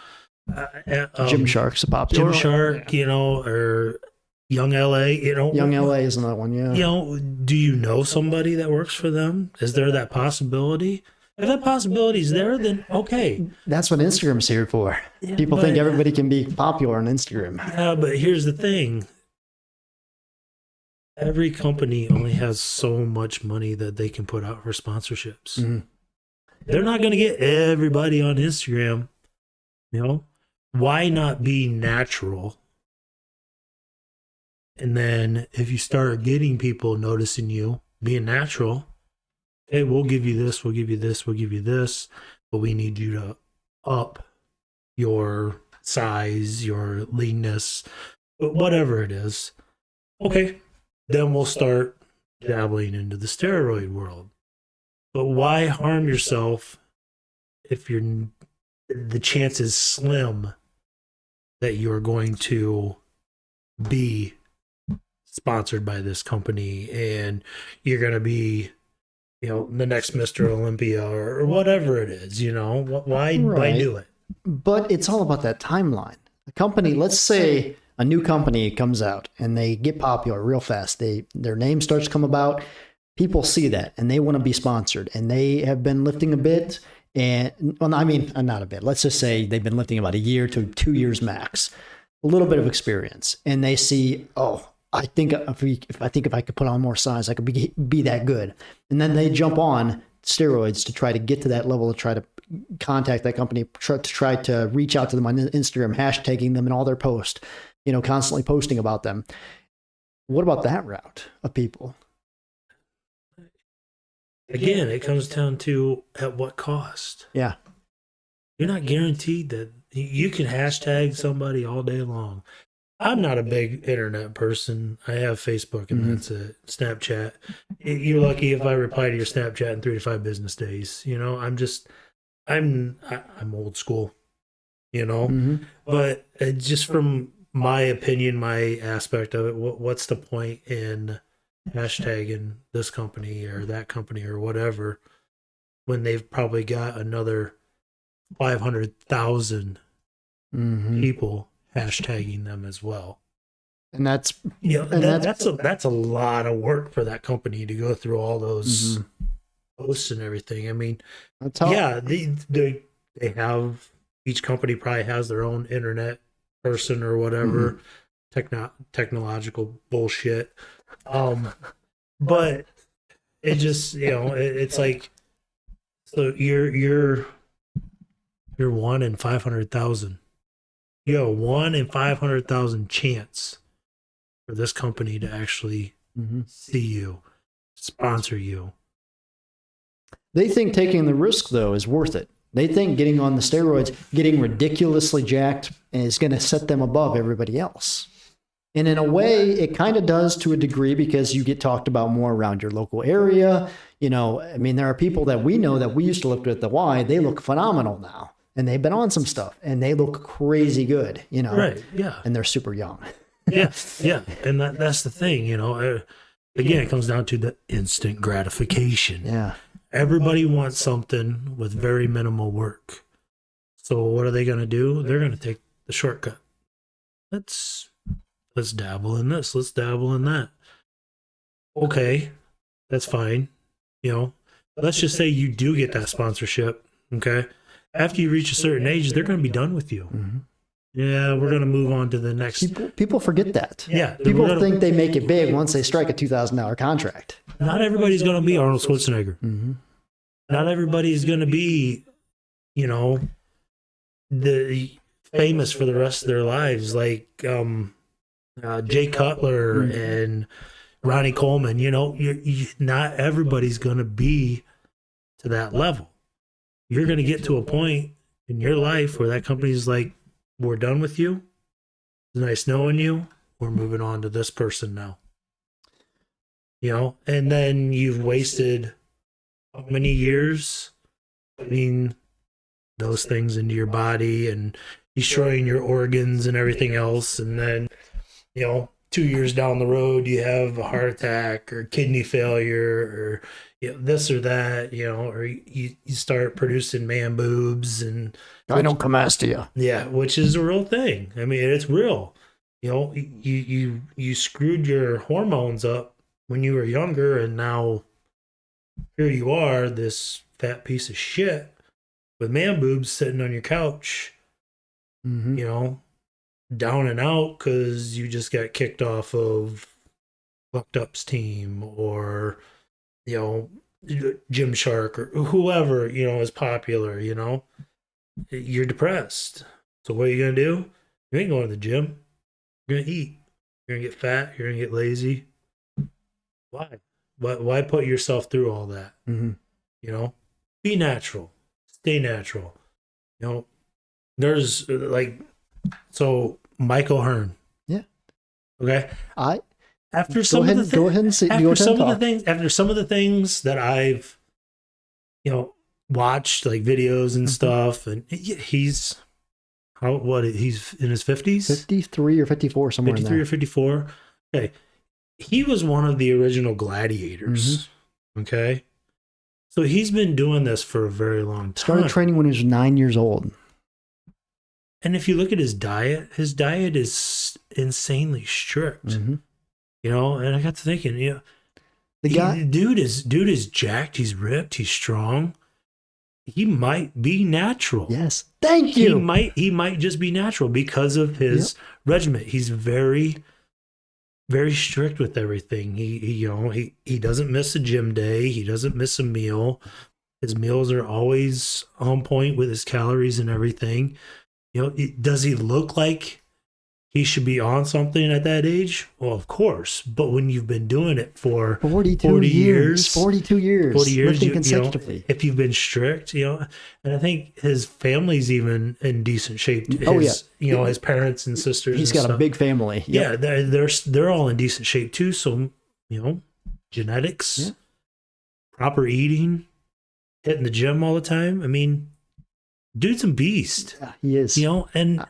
Gymshark's a pop? Gymshark, you know, or Young LA, you know? Young LA is another one, yeah. You know, do you know somebody that works for them? Is there that possibility? If that possibility is there, then okay. That's what Instagram's here for. Yeah, People think everybody can be popular on Instagram. Yeah, but here's the thing. Every company only has so much money that they can put out for sponsorships. Mm-hmm. They're not going to get everybody on Instagram. You know, why not be natural? And then if you start getting people noticing you being natural, hey, we'll give you this, we'll give you this, we'll give you this, but we need you to up your size, your leanness, whatever it is. Okay. Then we'll start dabbling into the steroid world. But why harm yourself if the chance is slim that you're going to be sponsored by this company and you're going to be, you know, the next Mr. Olympia or whatever it is, you know? Why do it? But it's all about that timeline. The company, let's say a new company comes out and they get popular real fast. Their name starts to come about. People see that and they want to be sponsored, and they have been lifting a bit. And well, I mean, not a bit. Let's just say they've been lifting about a year to 2 years max, a little bit of experience, and they see, oh, I think if I could put on more size, I could be that good. And then they jump on steroids to try to get to that level, to try to contact that company, to try to reach out to them on Instagram, hashtagging them in all their posts, you know, constantly posting about them. What about that route of people? Again, it comes down to at what cost. Yeah. You're not guaranteed that You can hashtag somebody all day long. I'm not a big internet person. I have Facebook and that's it. Snapchat. You're lucky if I reply to your Snapchat in 3 to 5 business days. You know, I'm old school, you know, but just from my opinion, my aspect of it, what's the point in hashtagging this company or that company or whatever when they've probably got another 500,000 people hashtagging them as well. And that's, that's a lot of work for that company to go through all those posts and everything. I mean, that's how, they have, each company probably has their own internet person or whatever, technological bullshit. But it just, it's like, so you're 1 in 500,000. You have a 1 in 500,000 chance for this company to actually see you, sponsor you. They think taking the risk, though, is worth it. They think getting on the steroids, getting ridiculously jacked, is going to set them above everybody else. And in a way, it kind of does to a degree because you get talked about more around your local area. I mean, there are people that we know that we used to look at the Y. They look phenomenal now. And they've been on some stuff and they look crazy good, Right, yeah. And they're super young. Yeah. And that's the thing, again, it comes down to the instant gratification. Yeah. Everybody wants something with very minimal work. So what are they going to do? They're going to take the shortcut. Let's dabble in this. Let's dabble in that. Okay, that's fine. Let's just say you do get that sponsorship. Okay. After you reach a certain age, they're going to be done with you. Yeah, we're going to move on to the next. People forget that. Yeah. People think they make it big once they strike a $2,000 contract. Not everybody's going to be Arnold Schwarzenegger. Not everybody's going to be, the famous for the rest of their lives, like Jay Cutler and Ronnie Coleman. Not everybody's going to be to that level. You're going to get to a point in your life where that company's like, we're done with you. It's nice knowing you. We're moving on to this person now. And then you've wasted how many years putting those things into your body and destroying your organs and everything else. And then, 2 years down the road, you have a heart attack or kidney failure or this or that, or you start producing man boobs and gynecomastia. Yeah, which is a real thing. I mean, it's real. You screwed your hormones up when you were younger, and now here you are, this fat piece of shit with man boobs sitting on your couch, down and out because you just got kicked off of Fucked Up's team or, Gymshark or whoever, is popular, you're depressed. So what are you going to do? You ain't going to the gym. You're going to eat. You're going to get fat. You're going to get lazy. Why? Why put yourself through all that? Be natural. Stay natural. There's so Michael Hearn. Yeah. Okay. After some of the things that I've, watched, like videos and stuff, and he's he's in his 50s, 53 or 54, somewhere 53 in there. or 54. Okay. He was one of the original gladiators. Okay. So he's been doing this for a very long time. Started training when he was 9 years old. And if you look at his diet is insanely strict. And I got to thinking, the guy, dude is jacked. He's ripped. He's strong. He might be natural. Yes, thank you. He might just be natural because of his regimen. He's very, very strict with everything. He doesn't miss a gym day. He doesn't miss a meal. His meals are always on point with his calories and everything. Does he look like he should be on something at that age. Well, of course. But when you've been doing it for 42 years, 42 years, 40 years, lifting you consecutively. know, if you've been strict, you know, and I think his family's even in decent shape. You know, his parents and sisters. He's and got stuff. a big family. Yep. Yeah, they're all in decent shape too. So, you know, genetics, proper eating, hitting the gym all the time. I mean, dude's a beast. Yeah, he is. You know, and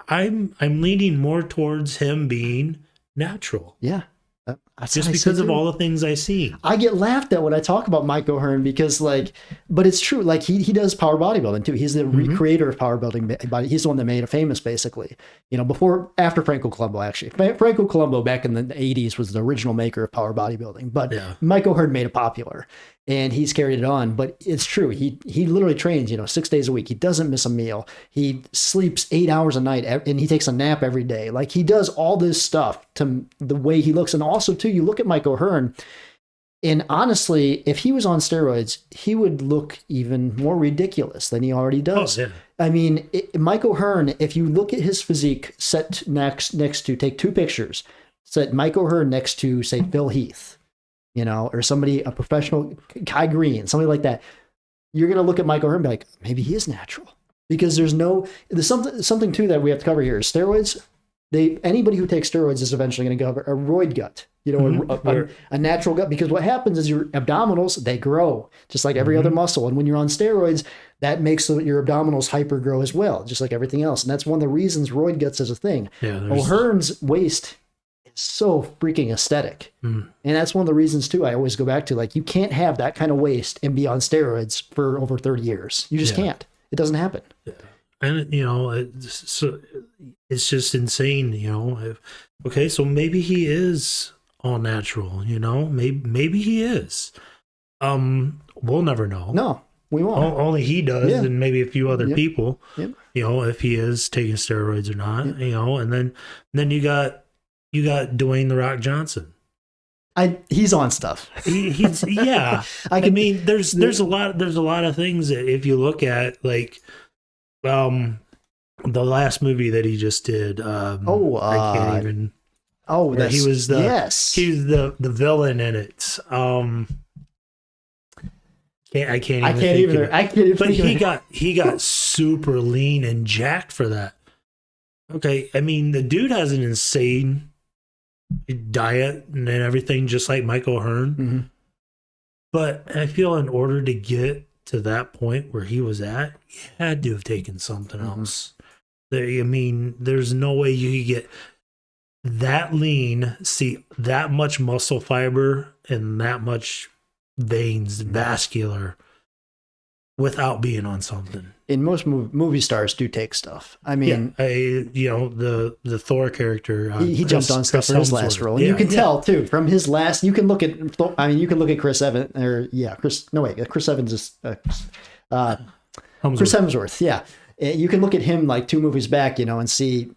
I'm leaning more towards him being natural. Yeah. That's just because of all the things I see. I get laughed at when I talk about Mike O'Hearn because, like, but it's true. Like, he does power bodybuilding too. He's the creator of power building. He's the one that made it famous, basically. You know, after Franco Columbu, actually. Franco Columbu back in the 80s was the original maker of power bodybuilding. But Mike O'Hearn made it popular, and he's carried it on. But it's true. He literally trains, 6 days a week. He doesn't miss a meal. He sleeps 8 hours a night, and he takes a nap every day. Like, he does all this stuff to the way he looks. And also, too, you look at Mike O'Hearn, and honestly, if he was on steroids, he would look even more ridiculous than he already does. Oh, yeah. I mean, Mike O'Hearn, if you look at his physique set next to, take two pictures, set Mike O'Hearn next to, say, Phil Heath, or somebody, a professional, Kai Green, somebody like that, you're going to look at Mike O'Hearn and be like, maybe he is natural. Because there's something too that we have to cover here is steroids. Anybody who takes steroids is eventually going to go a roid gut, a natural gut, because what happens is your abdominals, they grow just like every other muscle. And when you're on steroids, that makes your abdominals hyper grow as well, just like everything else. And that's one of the reasons roid guts is a thing. Yeah, O'Hearn's waist is so freaking aesthetic. And that's one of the reasons too, I always go back to, like, you can't have that kind of waist and be on steroids for over 30 years. You just can't. It doesn't happen. Yeah. And, it's just insane, okay, so maybe he is all natural, maybe he is. We'll never know. No, we won't. Only he does, and maybe a few other people, if he is taking steroids or not, and then you got Dwayne "The Rock" Johnson. He's on stuff. He's there's a lot of things that if you look at, like, the last movie that he just did. I can't even. Oh, he was the villain in it. I can't even. But he got super lean and jacked for that. Okay, I mean, the dude has an insane diet and everything, just like Mike O'Hearn. But I feel in order to get to that point where he was at, he had to have taken something else. I mean, there's no way you could get that lean, see that much muscle fiber and that much veins, vascular, without being on something. And most movie stars do take stuff. I mean, the Thor character, he jumped on stuff for his last role. And you can tell too from his last. You can look at. Chris Evans, Chris Evans is Chris Hemsworth. Yeah, you can look at him like 2 movies back, and see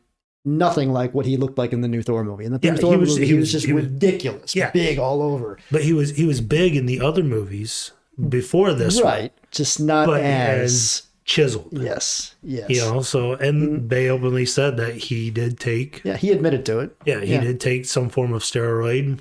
nothing like what he looked like in the new Thor movie. In the Thor movie, he was just ridiculous, big all over. But he was big in the other movies before this, right? Just not as chiseled. Yes. So, and they openly said that he did take. Yeah, he admitted to it. Yeah, he did take some form of steroid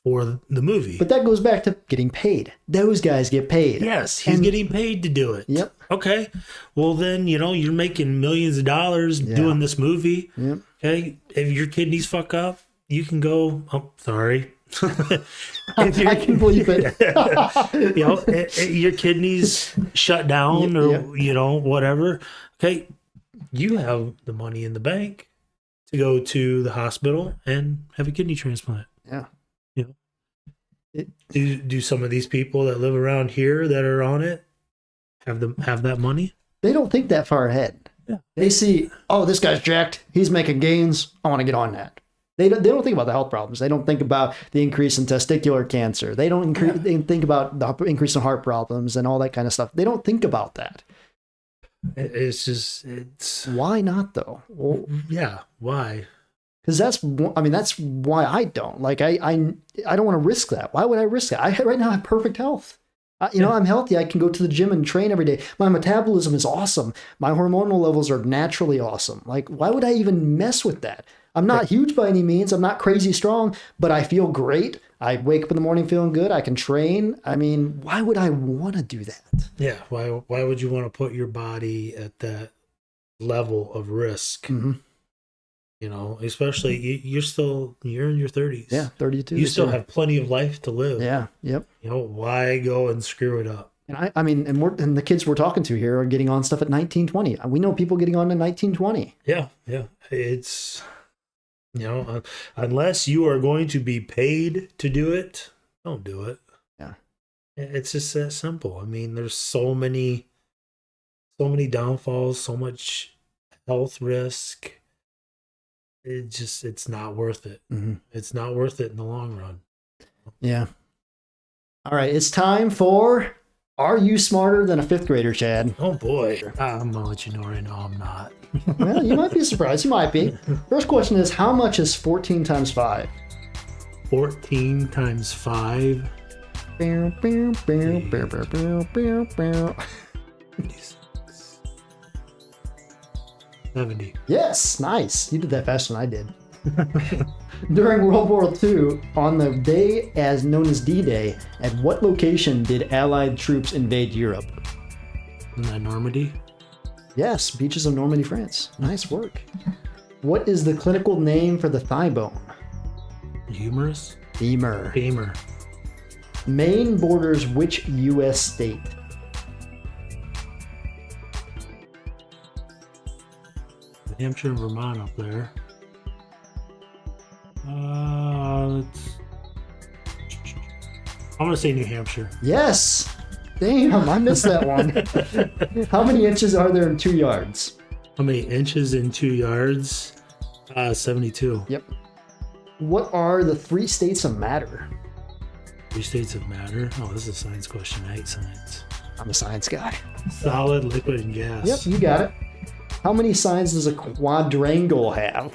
for the movie. But that goes back to getting paid. Those guys get paid. Yes, he's getting paid to do it. Yep. Okay. Well, then, you're making millions of dollars doing this movie. Yep. Okay. If your kidneys fuck up, you can go, oh, sorry. I can believe it. Your kidneys shut down or, whatever. Okay. You have the money in the bank to go to the hospital and have a kidney transplant. Yeah. Do some of these people that live around here that are on it have that money? They don't think that far ahead. Yeah. They see, oh, this guy's jacked. He's making gains. I want to get on that. They don't think about the health problems. They don't think about the increase in testicular cancer. They don't they think about the increase in heart problems and all that kind of stuff. They don't think about that. It's why not though? Well, yeah, why? Because that's why I don't. Like, I don't want to risk that. Why would I risk that? Right now I have perfect health. I'm healthy. I can go to the gym and train every day. My metabolism is awesome. My hormonal levels are naturally awesome. Like, why would I even mess with that? I'm not huge by any means. I'm not crazy strong, but I feel great. I wake up in the morning feeling good. I can train. I mean, why would I want to do that? Yeah. Why would you want to put your body at that level of risk? Mm-hmm. Especially you're in your 30s. Yeah, 32. You still have plenty of life to live. Yeah, yep. Why go and screw it up? And and the kids we're talking to here are getting on stuff at 19, 20. We know people getting on to 19, 20. Yeah. It's, unless you are going to be paid to do it, don't do it. Yeah. It's just that simple. I mean, there's so many downfalls, so much health risk. It's not worth it. Mm-hmm. It's not worth it in the long run. Yeah. All right. It's time for Are You Smarter Than a Fifth Grader, Chad? Oh, boy. I'm going to let you know right now I'm not. Well, you might be surprised. You might be. First question is, how much is 14 times 5? 14 times 5? 70. Yes, nice. You did that faster than I did. During World War II, on the day as known as D-Day, at what location did Allied troops invade Europe? Isn't that Normandy? Yes, beaches of Normandy, France. Nice work. What is the clinical name for the thigh bone? Humerus? Femur. Femur. Maine borders which U.S. state? New Hampshire and Vermont up there. I'm going to say New Hampshire. Yes. Damn, I missed that one. How many inches are there in 2 yards? How many inches in 2 yards? 72. Yep. What are the 3 states of matter? 3 states of matter? Oh, this is a science question. I hate science. I'm a science guy. Solid, liquid, and gas. Yep, you got it. How many sides does a quadrangle have?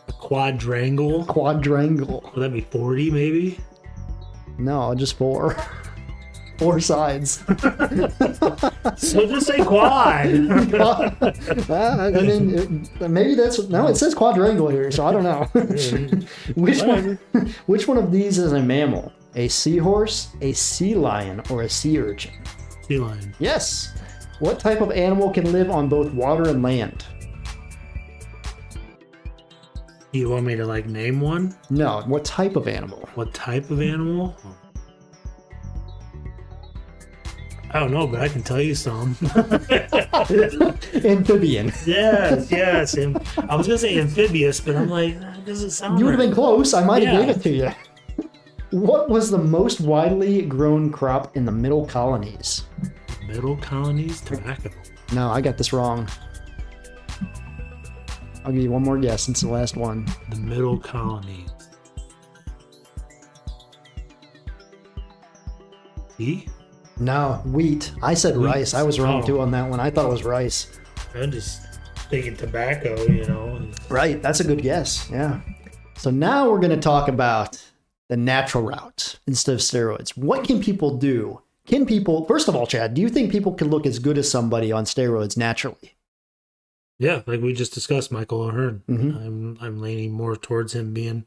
A quadrangle? Quadrangle. Would that be 40 maybe? No, just 4. 4 sides. So just say quad. Maybe that's... No, it says quadrangle here, so I don't know. Which one of these is a mammal? A seahorse, a sea lion, or a sea urchin? Sea lion. Yes. What type of animal can live on both water and land? You want me to name one? No, what type of animal? What type of animal? I don't know, but I can tell you some. Amphibian. Yes. I was going to say amphibious, but I'm like, that doesn't sound You would have right. been close. I might have gave it to you. What was the most widely grown crop in the Middle Colonies? Middle colonies? Tobacco. No, I got this wrong. I'll give you one more guess. It's the last one. The middle colonies. Tea? No, wheat. I said Wheat. rice. I was wrong Oh. too on that one. I thought it was rice. I'm just thinking tobacco, Right. That's a good guess. Yeah. So now we're going to talk about the natural route instead of steroids. What can people do? First of all, Chad, do you think people can look as good as somebody on steroids naturally? Yeah, like we just discussed, Michael O'Hearn. Mm-hmm. I'm leaning more towards him being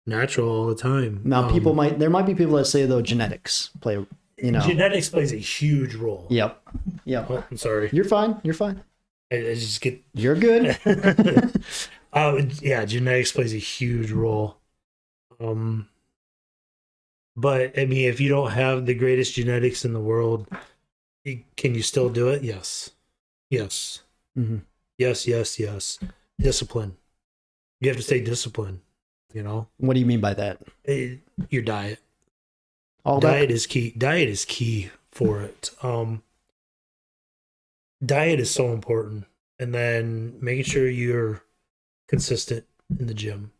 natural all the time. Now, there might be people that say, though, genetics play, Genetics plays a huge role. Yep. Oh, I'm sorry. You're fine. I just get... You're good. Yeah, genetics plays a huge role. But, I mean, if you don't have the greatest genetics in the world, can you still do it? Yes. Mm-hmm. Yes. Discipline. You have to stay disciplined, What do you mean by that? Your diet. All Diet is key. Diet is key for it. Diet is so important. And then making sure you're consistent in the gym,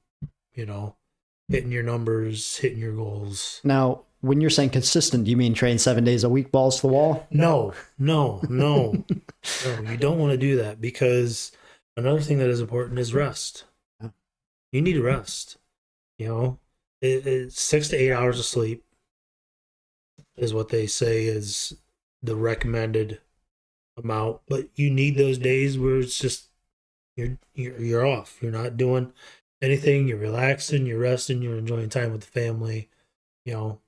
hitting your numbers, hitting your goals. Now, when you're saying consistent, do you mean train 7 days a week, balls to the wall? No. No, you don't want to do that, because another thing that is important is rest. You need to rest. It's 6 to 8 hours of sleep. is what they say is the recommended amount. But you need those days where it's just you're off. You're not doing anything. You're relaxing. You're resting. You're enjoying time with the family. You know,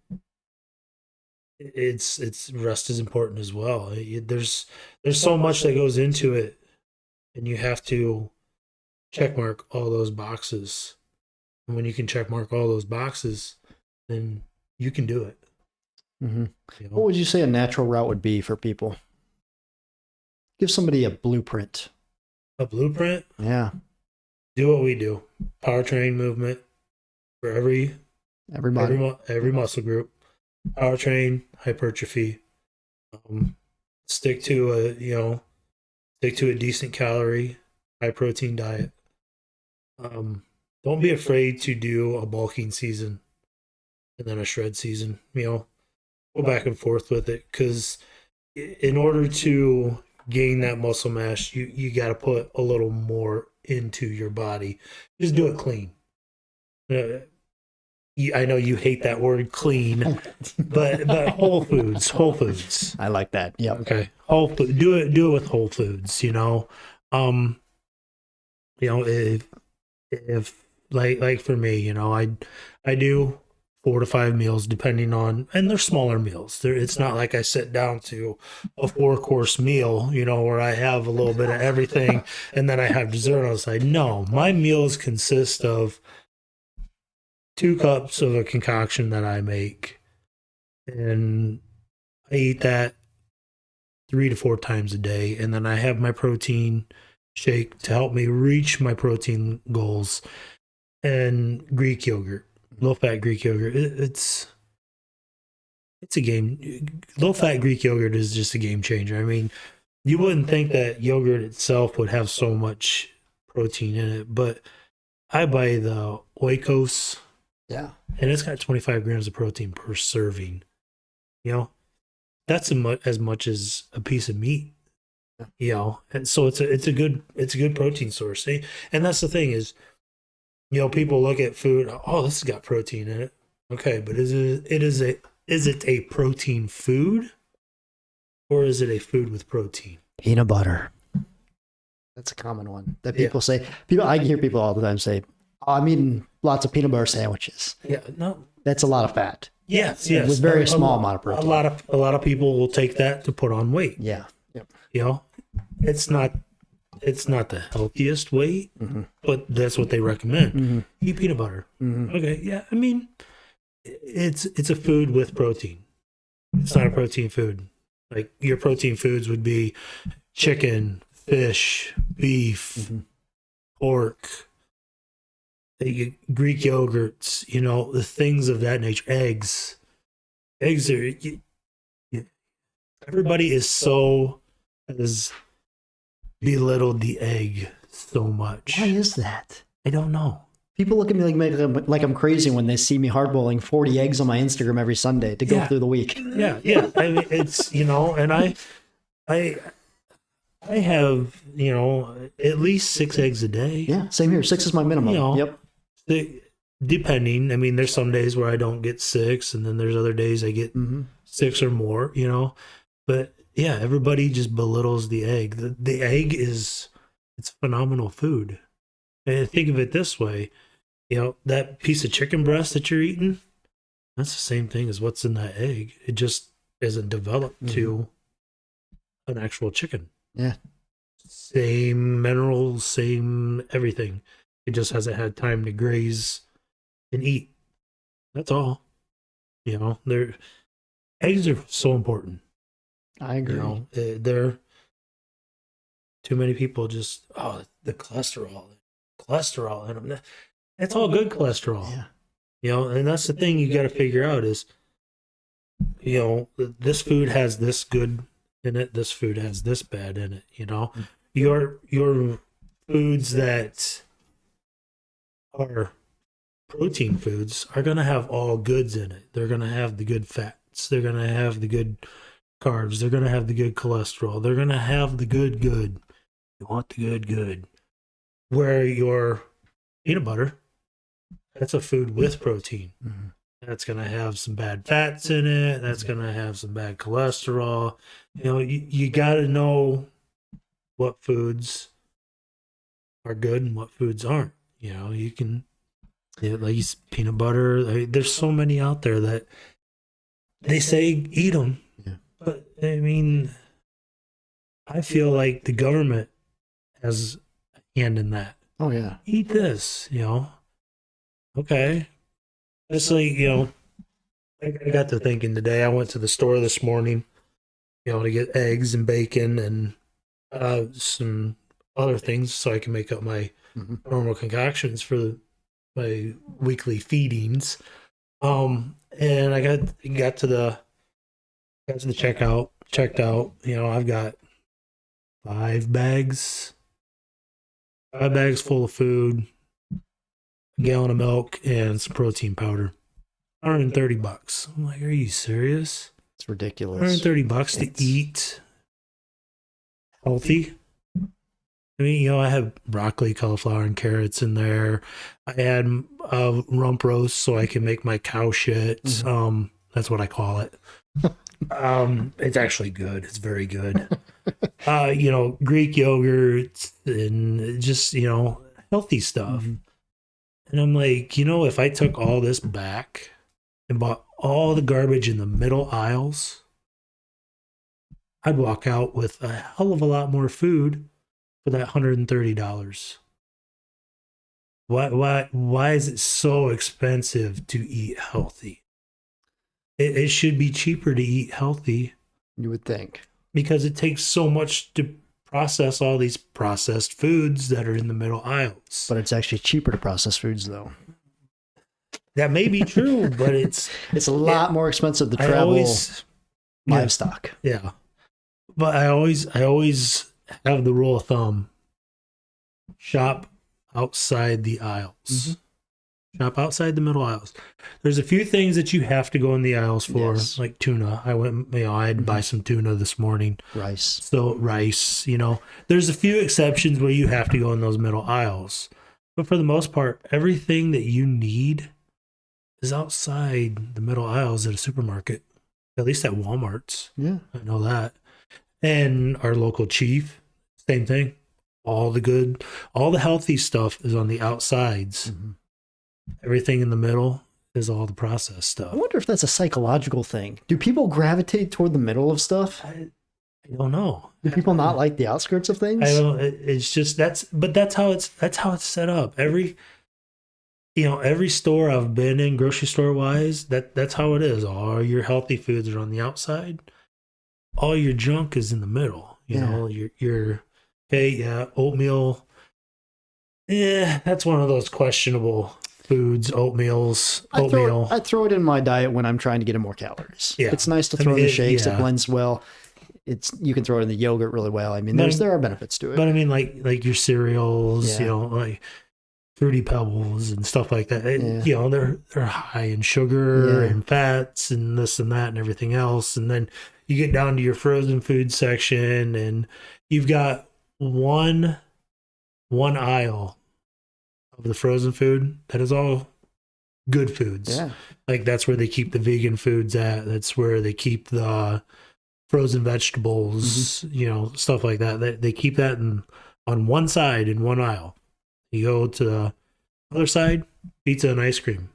it's rest is important as well. There's so much that goes into it, and you have to check mark all those boxes. And when you can check mark all those boxes, then you can do it. Mm-hmm. You know? What would you say a natural route would be for people? Give somebody a blueprint. A blueprint? Yeah. Do what we do. Power train movement for every muscle group. Power train, hypertrophy. Stick to a decent calorie, high protein diet. Don't be afraid to do a bulking season and then a shred season. Go back and forth with it, because in order to gain that muscle mass, you got to put a little more into your body. Just do it clean. I know you hate that word clean, but whole foods. I like that. Yeah. Okay. Whole food. Do it with whole foods. If like for me, I do 4 to 5 meals depending on, and they're smaller meals. It's not like I sit down to a 4-course meal, where I have a little bit of everything and then I have dessert on the side. No, my meals consist of 2 cups of a concoction that I make, and I eat that 3 to 4 times a day, and then I have my protein shake to help me reach my protein goals, and Greek yogurt, low-fat Greek yogurt. It's a game. Low-fat Greek yogurt is just a game changer. I mean, you wouldn't think that yogurt itself would have so much protein in it, but I buy the Oikos. Yeah. And it's got 25 grams of protein per serving. That's as much as a piece of meat. And so it's a good protein source. And that's the thing is, people look at food, oh, this has got protein in it. Okay, but is it a protein food, or is it a food with protein? Peanut butter. That's a common one that people say. I hear people all the time say, oh, I'm eating lots of peanut butter sandwiches. Yeah, no. That's a lot of fat. Yes. With very small amount of protein. A lot of people will take that to put on weight. Yeah. Yep. It's not the healthiest weight, but that's what they recommend. Mm-hmm. Eat peanut butter. Mm-hmm. Okay, yeah. I mean, it's a food with protein. It's not a protein food. Like your protein foods would be chicken, fish, beef, pork, Greek yogurts, the things of that nature. Eggs are. Everybody has belittled the egg so much. Why is that? I don't know. People look at me like I'm crazy when they see me hardboiling 40 eggs on my Instagram every Sunday to go through the week. Yeah. I mean, it's, and I have, at least 6 eggs a day. Yeah, same here. 6 is my minimum. Yep. Depending. I mean, there's some days where I don't get 6, and then there's other days I get 6 or more, But yeah, everybody just belittles the egg. The egg it's phenomenal food. And think of it this way, that piece of chicken breast that you're eating, that's the same thing as what's in that egg. It just isn't developed to an actual chicken. Yeah. Same minerals, same everything. It just hasn't had time to graze and eat. That's all. Eggs are so important. I agree. They're too many people just, the cholesterol in them. It's all good cholesterol. Yeah. And that's the thing you got to figure out is, this food has this good in it. This food has this bad in it. Your foods that are protein foods are going to have all goods in it. They're going to have the good fats. They're going to have the good carbs. They're going to have the good cholesterol. They're going to have the good. You want the good. Where your peanut butter, that's a food with protein. That's going to have some bad fats in it. That's going to have some bad cholesterol. You know, you got to know what foods are good and what foods aren't. You know, you can, like peanut butter. I mean, there's so many out there that they say eat them. Yeah. But I mean, I feel like the government has a hand in that. Oh, yeah. Eat this, you know. Okay. It's like, you know, I got to thinking today. I went to the store this morning, you know, to get eggs and bacon and some other things so I can make up my normal concoctions for my weekly feedings. And I got to the checkout, checked out. You know, I've got 5 bags full of food, a gallon of milk, and some protein powder. $130. I'm like, are you serious? It's ridiculous. $130 to eat healthy. I mean, you know, I have broccoli, cauliflower, and carrots in there. I add rump roast so I can make my cow shit. That's what I call it. It's actually good. It's very good. You know, Greek yogurt and just, you know, healthy stuff. And I'm like, you know, if I took all this back and bought all the garbage in the middle aisles, I'd walk out with a hell of a lot more food for that $130. Why is it so expensive to eat healthy? It should be cheaper to eat healthy. You would think. Because it takes so much to process all these processed foods that are in the middle aisles. But it's actually cheaper to process foods, though. That may be true, but it's a lot more expensive to travel livestock. Yeah. But I always have the rule of thumb: shop outside the aisles. Shop outside the middle aisles. There's a few things that you have to go in the aisles for, like tuna. I had to buy some tuna this morning. Rice. So rice, you know, there's a few exceptions where you have to go in those middle aisles. But for the most part, everything that you need is outside the middle aisles at a supermarket, at least at Walmart's. Yeah. I know that. And our local chief, same thing. All the healthy stuff is on the outsides. Everything in the middle is all the processed stuff. I wonder if that's a psychological thing. Do people gravitate toward the middle of stuff? I don't know. Do people not like the outskirts of things? I don't. It's just that's how it's set up. Every store I've been in, grocery store wise, that's how it is. All your healthy foods are on the outside. All your junk is in the middle. You know, your oatmeal. Yeah, that's one of those questionable foods. Oatmeal. I throw it in my diet when I'm trying to get in more calories. Yeah. It's nice to throw in the shakes. It blends well. You can throw it in the yogurt really well. I mean, there are benefits to it. But I mean, like your cereals, you know, like Fruity Pebbles and stuff like that. You know, they're high in sugar and fats and this and that and everything else. And then you get down to your frozen food section, and you've got one aisle of the frozen food that is all good foods. Yeah. Like that's where they keep the vegan foods at. That's where they keep the frozen vegetables, you know, stuff like that. They keep that on one side in one aisle. You go to the other side, pizza and ice cream.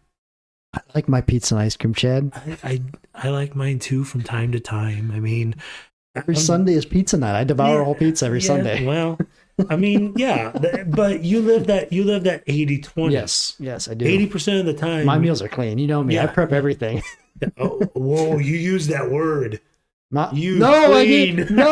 I like my pizza and ice cream, Chad. I like mine too from time to time. I mean, every Sunday is pizza night. I devour a whole pizza every Sunday. Well, I mean, but you live that 80-20. Yes, I do. 80% of the time. My meals are clean. You know me. I prep everything. Whoa, you use that word. Not you no, clean. I didn't. No.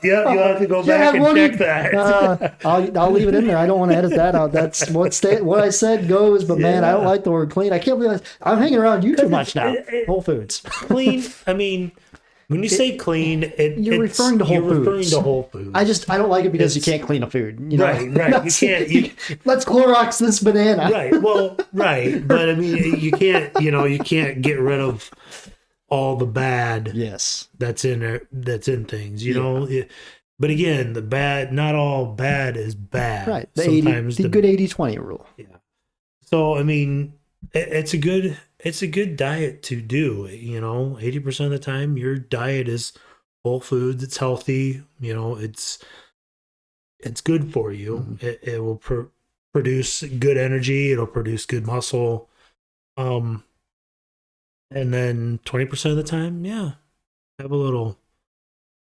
You'll have to go back and check that. I'll leave it in there. I don't want to edit that out. That's what I said goes. But man, I don't like the word clean. I can't believe I'm hanging around you too much now. Whole Foods. Clean. I mean, when you say clean, you're referring to Whole Foods. I don't like it because you can't clean a food. You know? Right. You can't. Let's Clorox this banana. Right. Well, right. But I mean, you can't. You can't get rid of all the bad that's in there, that's in things, you know. But again, the bad, not all bad is bad. Right. The good 80-20 rule. Yeah. So I mean, It's a good diet to do. 80% of the time your diet is whole foods. It's healthy. It's good for you. Mm-hmm. It will produce good energy. It'll produce good muscle. And then 20% of the time, yeah, have a little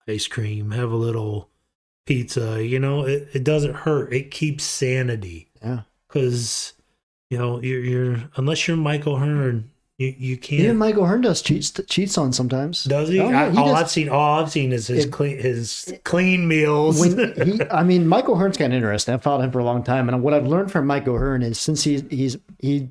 ice cream, have a little pizza. It doesn't hurt. It keeps sanity. Yeah. Because you're unless you're Michael Hearn, you can't. Even Michael Hearn does cheats on sometimes. Does he? Oh, yeah, all I've seen is his clean meals. Michael Hearn's kind of interesting. I've followed him for a long time, and what I've learned from Michael Hearn is since he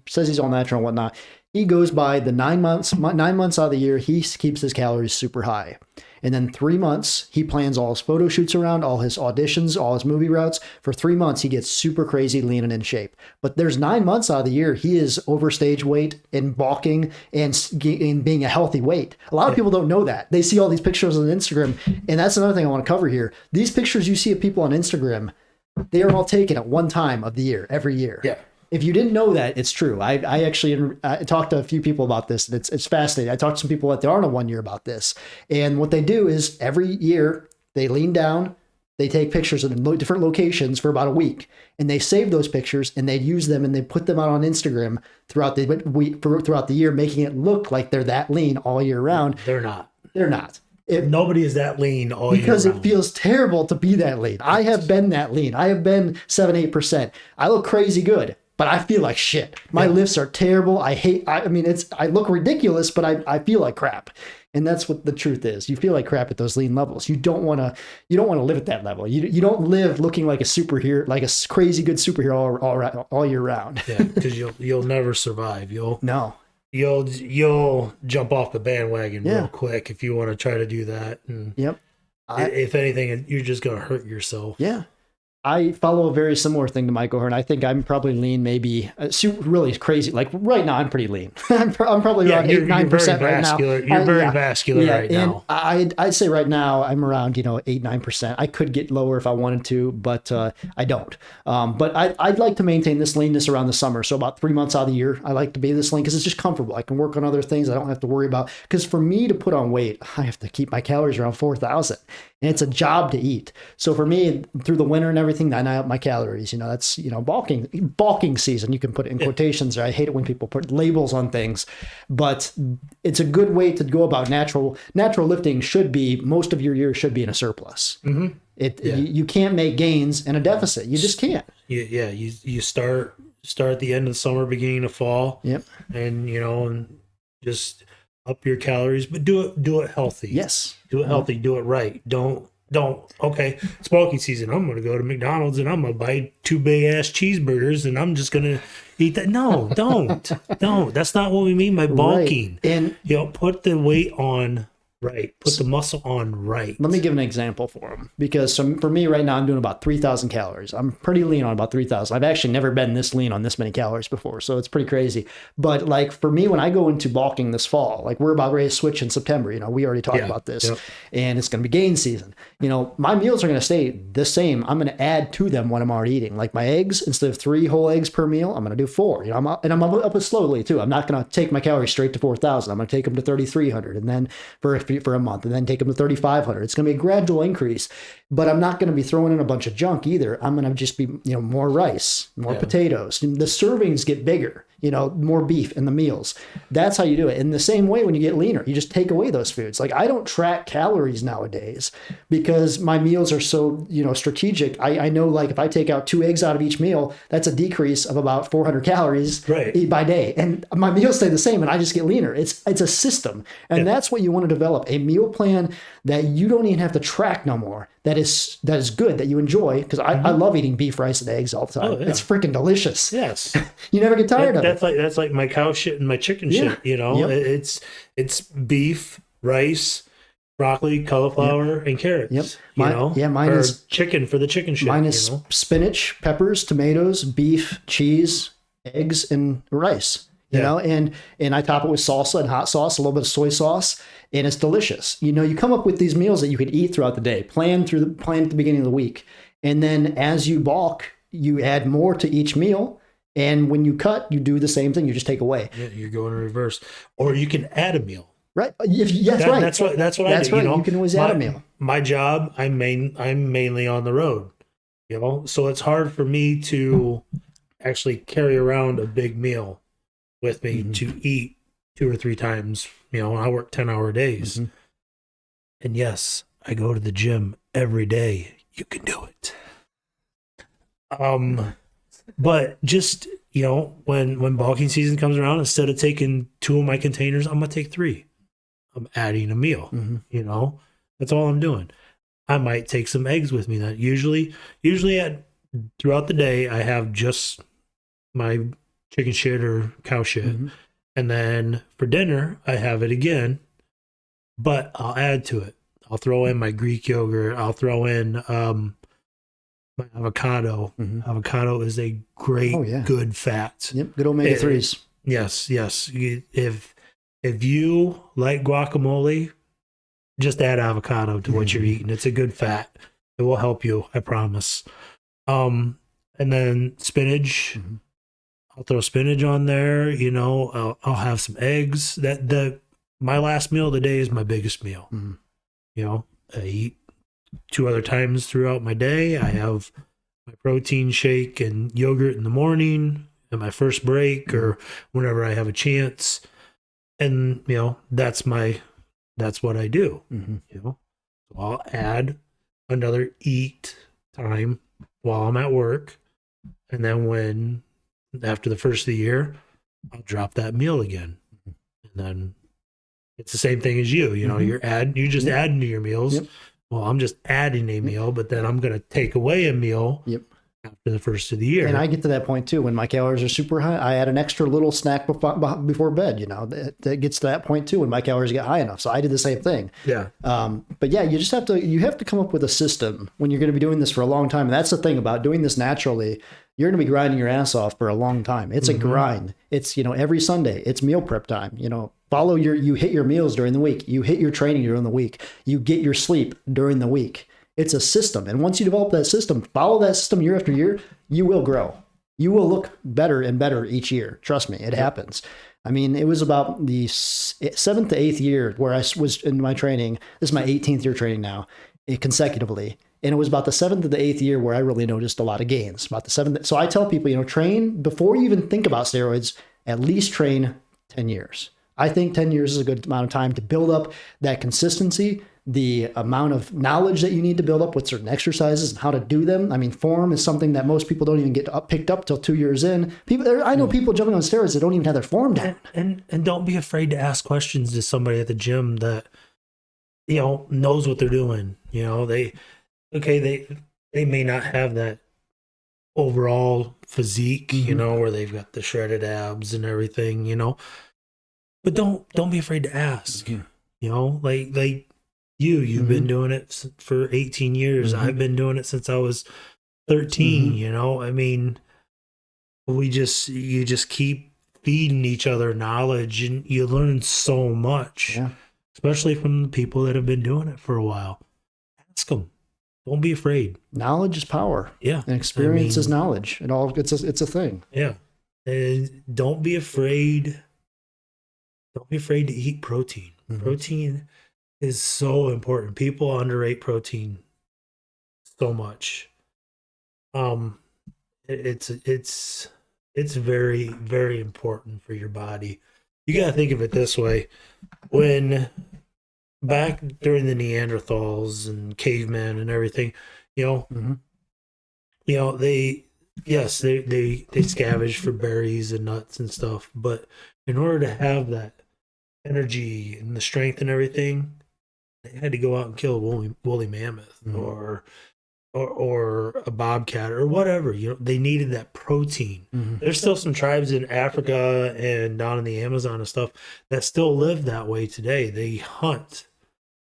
says he's all natural and whatnot, he goes by the 9 months out of the year he keeps his calories super high. And then 3 months, he plans all his photo shoots around, all his auditions, all his movie routes. For 3 months, he gets super crazy, lean and in shape. But there's 9 months out of the year, he is overstage weight and bulking and being a healthy weight. A lot of people don't know that. They see all these pictures on Instagram. And that's another thing I want to cover here. These pictures you see of people on Instagram, they are all taken at one time of the year, every year. Yeah. If you didn't know that, it's true. I actually talked to a few people about this, and it's fascinating. I talked to some people at the Arnold one year about this. And what they do is every year they lean down, they take pictures in different locations for about a week, and they save those pictures and they use them and they put them out on Instagram throughout the year, making it look like they're that lean all year round. They're not. They're not. Nobody is that lean all year round. Because it feels terrible to be that lean. I have been that lean. I have been 7-8%. I look crazy good, but I feel like shit. My lifts are terrible. I look ridiculous, but I feel like crap. And that's what the truth is. You feel like crap at those lean levels. You don't want to live at that level. You don't live looking like a superhero, like a crazy good superhero all year round. Yeah, because you'll never survive. You'll jump off the bandwagon real quick if you want to try to do that. And if anything, you're just going to hurt yourself. Yeah. I follow a very similar thing to Michael Hearn. I think I'm probably lean, maybe really crazy. Like right now, I'm pretty lean. I'm probably around 8-9% right now. You're very vascular right now. I'd say right now I'm around 8-9%. I could get lower if I wanted to, but I don't. But I'd like to maintain this leanness around the summer. So about 3 months out of the year, I like to be this lean because it's just comfortable. I can work on other things. I don't have to worry about, because for me to put on weight, I have to keep my calories around 4,000. And it's a job to eat. So for me, through the winter and everything, I know my calories. That's bulking season. You can put it in quotations. I hate it when people put labels on things, but it's a good way to go about natural lifting. Most of your year should be in a surplus. Mm-hmm. You can't make gains in a deficit. You just can't. You start at the end of the summer, beginning of fall. Yep. And and just up your calories, but do it healthy. Yes. Do it healthy. Do it right. Don't, okay, it's bulking season. I'm going to go to McDonald's and I'm going to buy 2 big ass cheeseburgers and I'm just going to eat that. No, don't. That's not what we mean by bulking. Right. And put the weight on right. Put the muscle on right. Let me give an example for them, because for me right now, I'm doing about 3,000 calories. I'm pretty lean on about 3,000. I've actually never been this lean on this many calories before, so it's pretty crazy. But like for me, when I go into bulking this fall, like we're about ready to switch in September, we already talked about this, and it's going to be gain season. My meals are going to stay the same. I'm going to add to them what I'm already eating. Like my eggs, instead of 3 whole eggs per meal, I'm going to do 4. I'm up slowly too. I'm not going to take my calories straight to 4,000. I'm going to take them to 3,300, and then for a month, and then take them to 3,500. It's going to be a gradual increase, but I'm not going to be throwing in a bunch of junk either. I'm going to just be, more rice, more potatoes. The servings get bigger, more beef in the meals. That's how you do it. In the same way, when you get leaner, you just take away those foods. Like I don't track calories nowadays because my meals are so, strategic. I know, like if I take out 2 eggs out of each meal, that's a decrease of about 400 calories by day. And my meals stay the same and I just get leaner. It's a system. And that's what you want to develop, a meal plan that you don't even have to track no more. That is good, that you enjoy, because I love eating beef, rice, and eggs all the time. Oh, yeah. It's freaking delicious. Yes. You never get tired of it. That's like my cow shit and my chicken shit, Yep. It's beef, rice, broccoli, cauliflower, and carrots. Yep. Mine is chicken for the chicken shit. Mine is spinach, peppers, tomatoes, beef, cheese, eggs, and rice. And I top it with salsa and hot sauce, a little bit of soy sauce, and it's delicious. You come up with these meals that you can eat throughout the day, plan at the beginning of the week. And then as you bulk, you add more to each meal. And when you cut, you do the same thing. You just take away. Yeah, you're going in reverse. Or you can add a meal. Right. That's right. That's what I do. Right. You know, you can always add a meal. My job, I'm mainly on the road. You know, so it's hard for me to actually carry around a big meal with me to eat 2 or 3 times. You know, I work 10-hour days. And yes, I go to the gym every day. You can do it. But just, you know, when bulking season comes around, instead of taking 2 of my containers, I'm gonna take 3. I'm adding a meal. You know, that's all I'm doing. I might take some eggs with me. That usually throughout the day, I have just my chicken shit or cow shit, and then for dinner I have it again, but I'll add to it. I'll throw in my Greek yogurt. I'll throw in my avocado. Avocado is a great, good fat. Yep, good omega-3s. Yes. If you like guacamole, just add avocado to what you're eating. It's a good fat. It will help you, I promise. And then spinach. I'll throw spinach on there. You know, I'll have some eggs. My last meal of the day is my biggest meal. You know, I eat 2 other times throughout my day. I have my protein shake and yogurt in the morning at my first break or whenever I have a chance. And, you know, that's what I do. You know, so I'll add another eat time while I'm at work. And then after the first of the year, I'll drop that meal again. And then it's the same thing as you know, you're just adding to your meals. Well, I'm just adding a meal, but then I'm going to take away a meal after the first of the year. And I get to that point too. When my calories are super high, I add an extra little snack before bed. You know, that gets to that point too when my calories get high enough. So I did the same thing. Yeah. But yeah, you just have to come up with a system when you're going to be doing this for a long time. And that's the thing about doing this naturally. You're going to be grinding your ass off for a long time. It's a grind. It's, you know, every Sunday it's meal prep time. You know, you hit your meals during the week. You hit your training during the week. You get your sleep during the week. It's a system. And once you develop that system, follow that system year after year, you will grow. You will look better and better each year. Trust me, it happens. I mean, it was about the 7th to 8th year where I was in my training. This is my 18th year training now, consecutively. And it was about the 7th to the 8th year where I really noticed a lot of gains. About the 7th. So I tell people, you know, train before you even think about steroids, at least train 10 years. I think 10 years is a good amount of time to build up that consistency, the amount of knowledge that you need to build up with certain exercises and how to do them. I mean, form is something that most people don't even get picked up till 2 years in. I know people jumping on steroids that don't even have their form down. And don't be afraid to ask questions to somebody at the gym that, you know, knows what they're doing. You know, they may not have that overall physique, you know, where they've got the shredded abs and everything, you know. But don't be afraid to ask. You know, like you've been doing it for 18 years. I've been doing it since I was 13, you know. I mean, you just keep feeding each other knowledge and you learn so much, especially from the people that have been doing it for a while. Ask them. Don't be afraid. Knowledge is power. Yeah. And experience is knowledge. It's a thing. Yeah. And don't be afraid. Don't be afraid to eat protein. Protein is so important. People underrate protein so much. It's very, very important for your body. You got to think of it this way. When back during the Neanderthals and cavemen and everything, you know, they scavenged for berries and nuts and stuff, but in order to have that energy and the strength and everything, they had to go out and kill a woolly mammoth or a bobcat or whatever. You know, they needed that protein. There's still some tribes in Africa and down in the Amazon and stuff that still live that way today. They hunt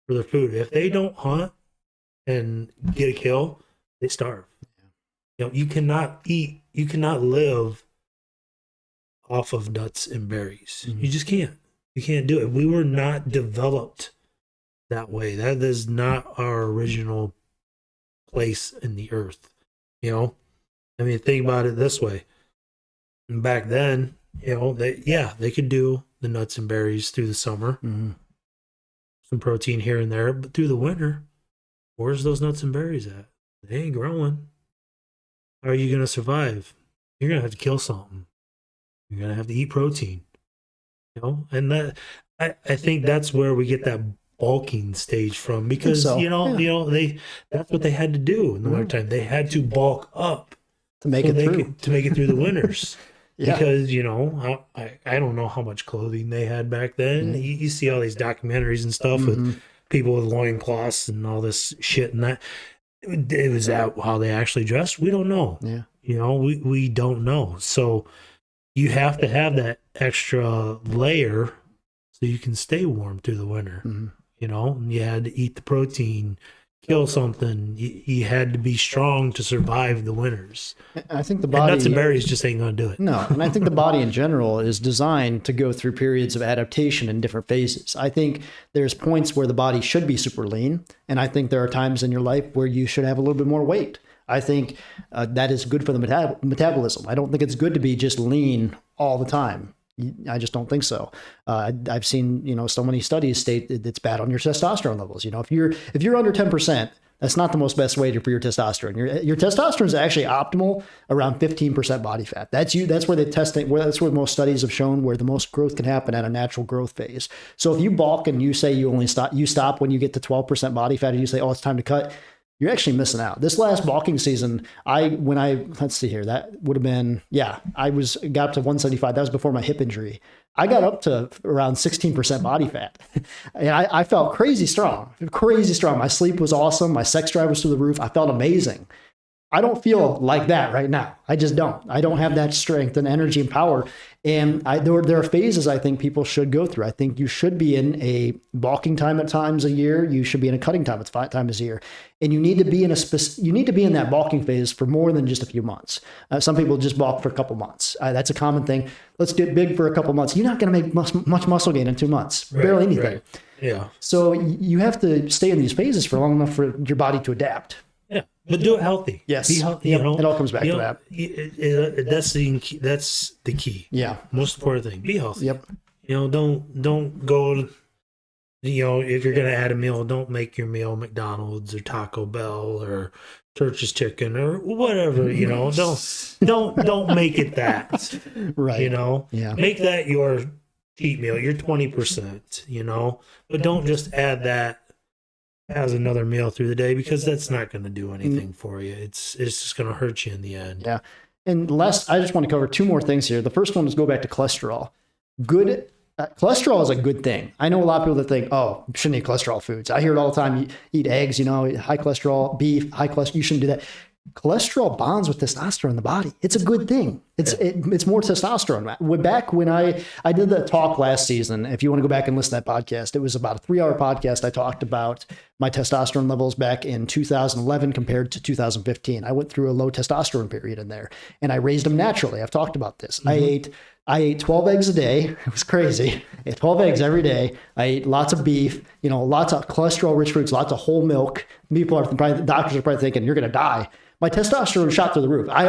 for their food. If they don't hunt and get a kill, they starve. You know, you cannot live off of nuts and berries. You just can't. You can't do it. We were not developed that way. That is not our original place in the earth. You know, I mean, think about it this way. And back then, they could do the nuts and berries through the summer, some protein here and there, but through the winter, where's those nuts and berries at? They ain't growing. How are you going to survive? You're going to have to kill something. You're going to have to eat protein. And that I think that's where we get that bulking stage from, because that's what they had to do in the wintertime. They had to bulk up to make it through. To make it through the winters. Because I don't know how much clothing they had back then. You see all these documentaries and stuff with people with loincloths and all this shit, and that it was that how they actually dressed. We don't know. We don't know. So you have to have that extra layer so you can stay warm through the winter. You had to eat the protein, kill something. You had to be strong to survive the winters. I think the body... And nuts and berries just ain't going to do it. No, and I think the body in general is designed to go through periods of adaptation in different phases. I think there's points where the body should be super lean, and I think there are times in your life where you should have a little bit more weight. I think that is good for the metabolism. I don't think it's good to be just lean all the time. I just don't think so. I've seen, so many studies state that it's bad on your testosterone levels. If you're under 10%, that's not the most best way for your testosterone. Your testosterone is actually optimal around 15% body fat. That's where they test it. That's where most studies have shown where the most growth can happen at a natural growth phase. So if you bulk and you say you stop when you get to 12% body fat, and you say, oh, it's time to cut, you're actually missing out. This last bulking season, let's see here, that would have been, I got up to 175. That was before my hip injury. I got up to around 16% body fat. And I felt crazy strong. My sleep was awesome. My sex drive was through the roof. I felt amazing. I don't feel like that right now. I just don't. I don't have that strength and energy and power. And there are phases I think people should go through. I think you should be in a bulking time at times a year. You should be in a cutting time at times a year. And you need to be in that bulking phase for more than just a few months. Some people just bulk for a couple months. That's a common thing. Let's get big for a couple months. You're not going to make much muscle gain in 2 months. Barely anything. Right. Yeah. So you have to stay in these phases for long enough for your body to adapt. Yeah, but do it healthy. Yes, be healthy. It all comes back to that. That's the key. Yeah, most important thing. Be healthy. Yep. Don't go. If you're gonna add a meal, don't make your meal McDonald's or Taco Bell or Church's Chicken or whatever. Don't make it that. Right. Yeah. Make that your cheat meal. Your 20%. But don't just add that as another meal through the day, because that's not going to do anything for you. It's just going to hurt you in the end. Yeah. And I just want to cover two more things here. The first one is go back to cholesterol. Cholesterol is a good thing. I know a lot of people that think, oh, you shouldn't eat cholesterol foods. I hear it all the time. You eat eggs, high cholesterol, beef, high cholesterol. You shouldn't do that. Cholesterol bonds with testosterone in the body. It's a good thing. It's more testosterone. Back when I did the talk last season, if you want to go back and listen to that podcast, it was about a 3-hour podcast. I talked about my testosterone levels back in 2011 compared to 2015. I went through a low testosterone period in there, and I raised them naturally. I've talked about this. I ate 12 eggs a day. It was crazy. I ate 12 eggs every day. I ate lots of beef, lots of cholesterol-rich foods, lots of whole milk. The doctors are probably thinking, you're going to die. My testosterone shot through the roof. My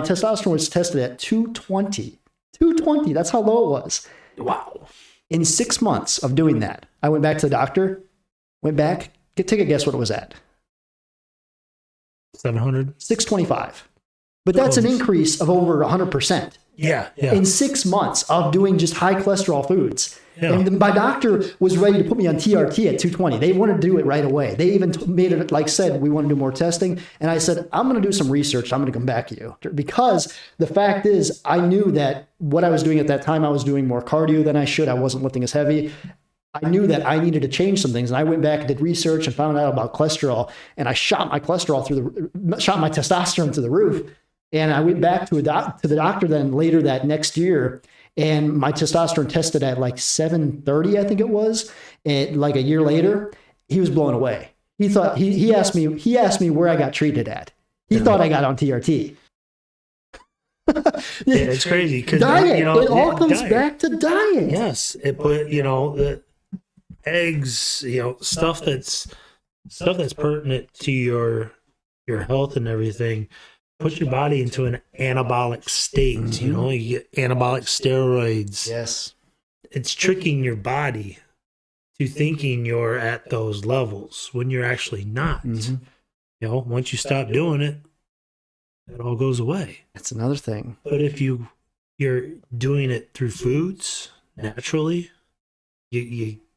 testosterone was tested at 220. 220. That's how low it was. Wow. In 6 months of doing that, I went back to the doctor. Take a guess what it was at. 700? 625. But that's an increase of over 100%. Yeah. In 6 months of doing just high cholesterol foods. Yeah. And my doctor was ready to put me on TRT at 220. They wanted to do it right away. They even made it said, we want to do more testing. And I said, I'm going to do some research. I'm going to come back to you. Because the fact is, I knew that what I was doing at that time, I was doing more cardio than I should. I wasn't lifting as heavy. I knew that I needed to change some things. And I went back and did research and found out about cholesterol. And I shot my testosterone through the roof. And I went back to the doctor then later that next year. And my testosterone tested at like 730, I think it was. And like a year later, he was blown away. He thought he asked me where I got treated at. He thought I got on TRT. It's crazy because diet. It all comes back to diet. Yes, the eggs, stuff that's pertinent to your health and everything. push your body into an anabolic state. You know, you get anabolic steroids. Yes. It's tricking your body to thinking you're at those levels when you're actually not. You know, once you stop doing it, it all goes away. That's another thing. But if you're doing it through foods naturally,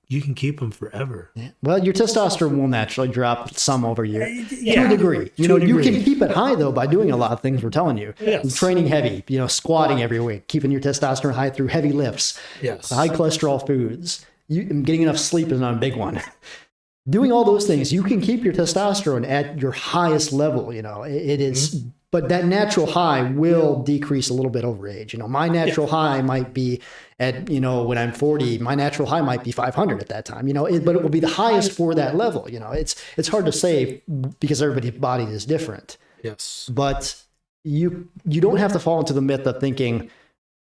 you can keep them forever. Yeah. Well, your testosterone will naturally drop some over year to a degree. You know, you can keep it high though by doing a lot of things we're telling you. Yes. Training heavy, you know, squatting every week, keeping your testosterone high through heavy lifts, high cholesterol foods. Getting enough sleep is not a big one. Doing all those things, you can keep your testosterone at your highest level. You know, it is, but that natural high will decrease a little bit over age. You know, my natural high might be at, you know, when I'm 40, my natural high might be 500 at that time, you know, but it will be the highest for that level. You know, it's hard to say because everybody's body is different. Yes. But you don't have to fall into the myth of thinking,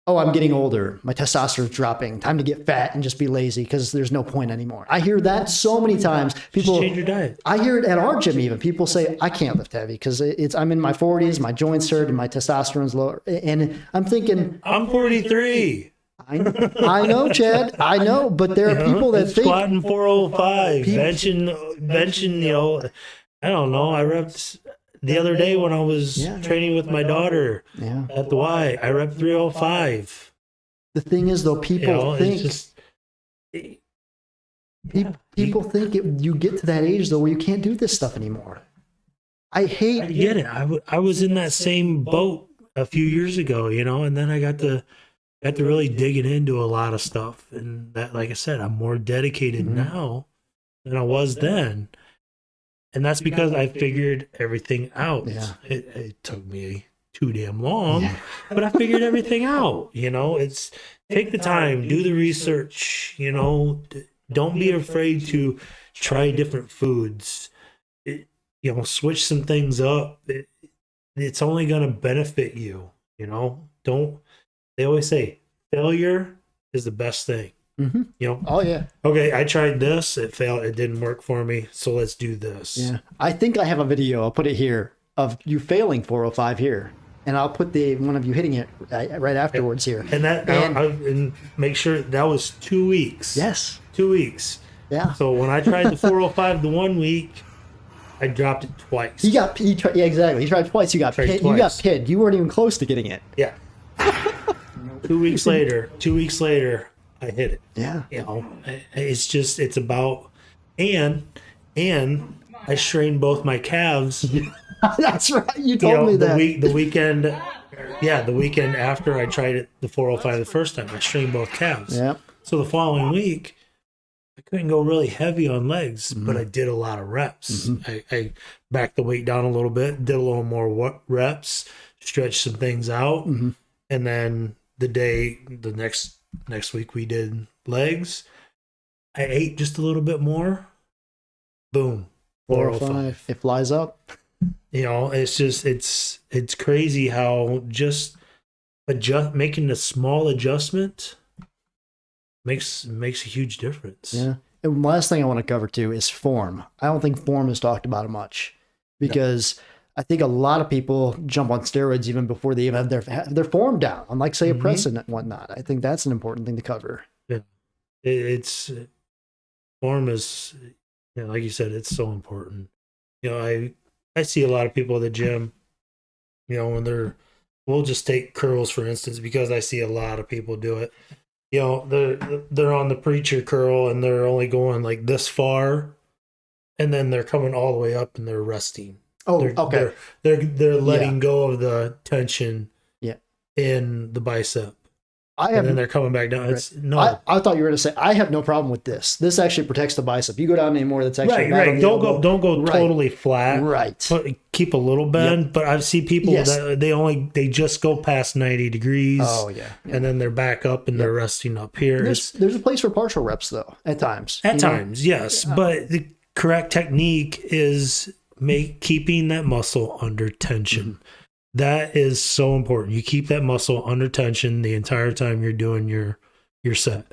oh, I'm getting older, my testosterone's dropping, time to get fat and just be lazy because there's no point anymore. I hear that so many times. People just change your diet. I hear it at our gym even. People say, I can't lift heavy because I'm in my 40s, my joints hurt, and my testosterone's lower. And I'm thinking, I'm 43. I know, Chad. I know, but there are people that think squatting 405, benching, you know, I don't know. I repped the other day when I was training with my daughter at the Y. I repped 305. The thing is, though, people think people think you get to that age though where you can't do this stuff anymore. I get it. I was in that same boat a few years ago, you know, and then I got to really digging into a lot of stuff, and that, like I said, I'm more dedicated now than I was then, and that's because I figured everything out. It took me too damn long, but I figured everything out. You know, it's take the time, do the research. You know, don't be afraid to try different foods. You know, switch some things up. It's only going to benefit you. You know, they always say failure is the best thing. You know? Oh, yeah. Okay, I tried this. It failed. It didn't work for me. So let's do this. Yeah. I think I have a video. I'll put it here of you failing 405 here. And I'll put one of you hitting it right afterwards here. And make sure that was 2 weeks. Yes. 2 weeks. Yeah. So when I tried the 405 the 1 week, I dropped it twice. Yeah, exactly. He tried twice. You got pinned. You weren't even close to getting it. Yeah. 2 weeks later, I hit it. Yeah. You know, it's about, and I strained both my calves. That's right. You told me that. The weekend after I tried it, the 405 the first time, I strained both calves. Yeah. So the following week, I couldn't go really heavy on legs, but I did a lot of reps. I backed the weight down a little bit, did a little more reps, stretched some things out, and then the next week we did legs. I ate just a little bit more. Boom. 405. It flies up. You know, it's just it's crazy how just making a small adjustment makes a huge difference. Yeah. And last thing I want to cover too is form. I don't think form is talked about much because I think a lot of people jump on steroids even before they even have their form down, unlike say a press and whatnot. I think that's an important thing to cover. Yeah. It's form is, you know, like you said, it's so important. You know, I see a lot of people at the gym, you know, when we'll just take curls for instance, because I see a lot of people do it. You know, they're on the preacher curl and they're only going like this far, and then they're coming all the way up and they're resting. Oh, okay. They're letting go of the tension in the bicep. And then they're coming back down. Right. I thought you were going to say, I have no problem with this. This actually protects the bicep. You go down anymore, that's actually right. Don't go totally flat. Right. Keep a little bend. But I've seen people that they just go past 90 degrees. Oh yeah. And then they're back up and they're resting up here. There's a place for partial reps though, at times. Yes. But the correct technique is keeping that muscle under tension. That is so important. You keep that muscle under tension the entire time you're doing your set.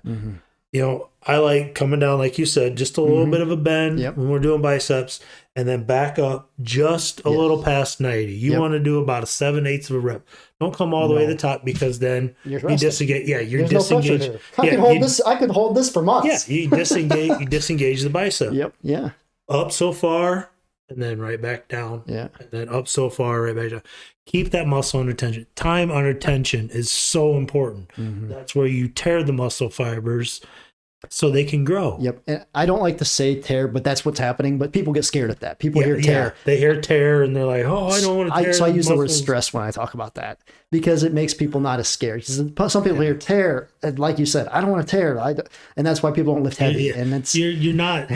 I like coming down, like you said, just a little bit of a bend when we're doing biceps, and then back up just a little past 90. You want to do about a 7/8 of a rep. Don't come all the way to the top, because then you disengage. Yeah, you're disengaged. No I can hold this. I can hold this for months. Yeah, you disengage. You disengage the bicep. Yep. Yeah. Up so far, and then right back down. Yeah. And then up so far, right back down. Keep that muscle under tension. Time under tension is so important. That's where you tear the muscle fibers so they can grow. Yep. And I don't like to say tear, but that's what's happening. But people get scared at that. People hear tear. Yeah. They hear tear and they're like, oh, I don't want to tear. So I use the word stress when I talk about that, because it makes people not as scared. Because some people hear tear, and like you said, I don't want to tear. And that's why people don't lift heavy. Yeah. And it's you're not.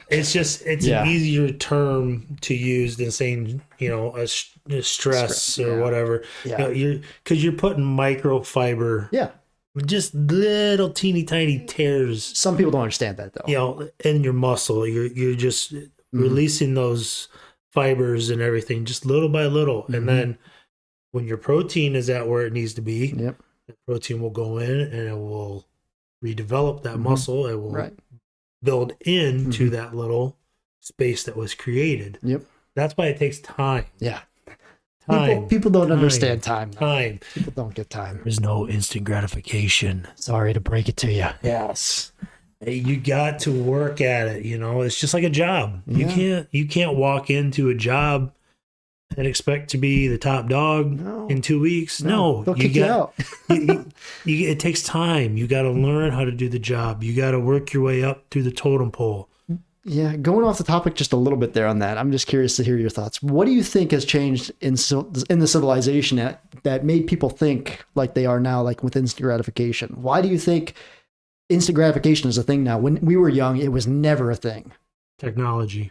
It's just an easier term to use than saying a stress or whatever. Yeah. Because you're putting microfiber. Yeah. Just little teeny tiny tears. Some people don't understand that, though. In your muscle, you're just releasing those fibers and everything, just little by little. And then when your protein is at where it needs to be, the protein will go in and it will redevelop that muscle. It will build into that little space that was created. Yep. That's why it takes time. Yeah. People don't understand time. Time. People don't get time. There's no instant gratification. Sorry to break it to you. Yes. You got to work at it. It's just like a job. You can't walk into a job and expect to be the top dog in 2 weeks. No, they'll kick you out. It takes time. You got to learn how to do the job. You got to work your way up through the totem pole. Yeah, going off the topic just a little bit there on that, I'm just curious to hear your thoughts. What do you think has changed in the civilization that made people think like they are now, like with instant gratification? Why do you think instant gratification is a thing now? When we were young, it was never a thing. Technology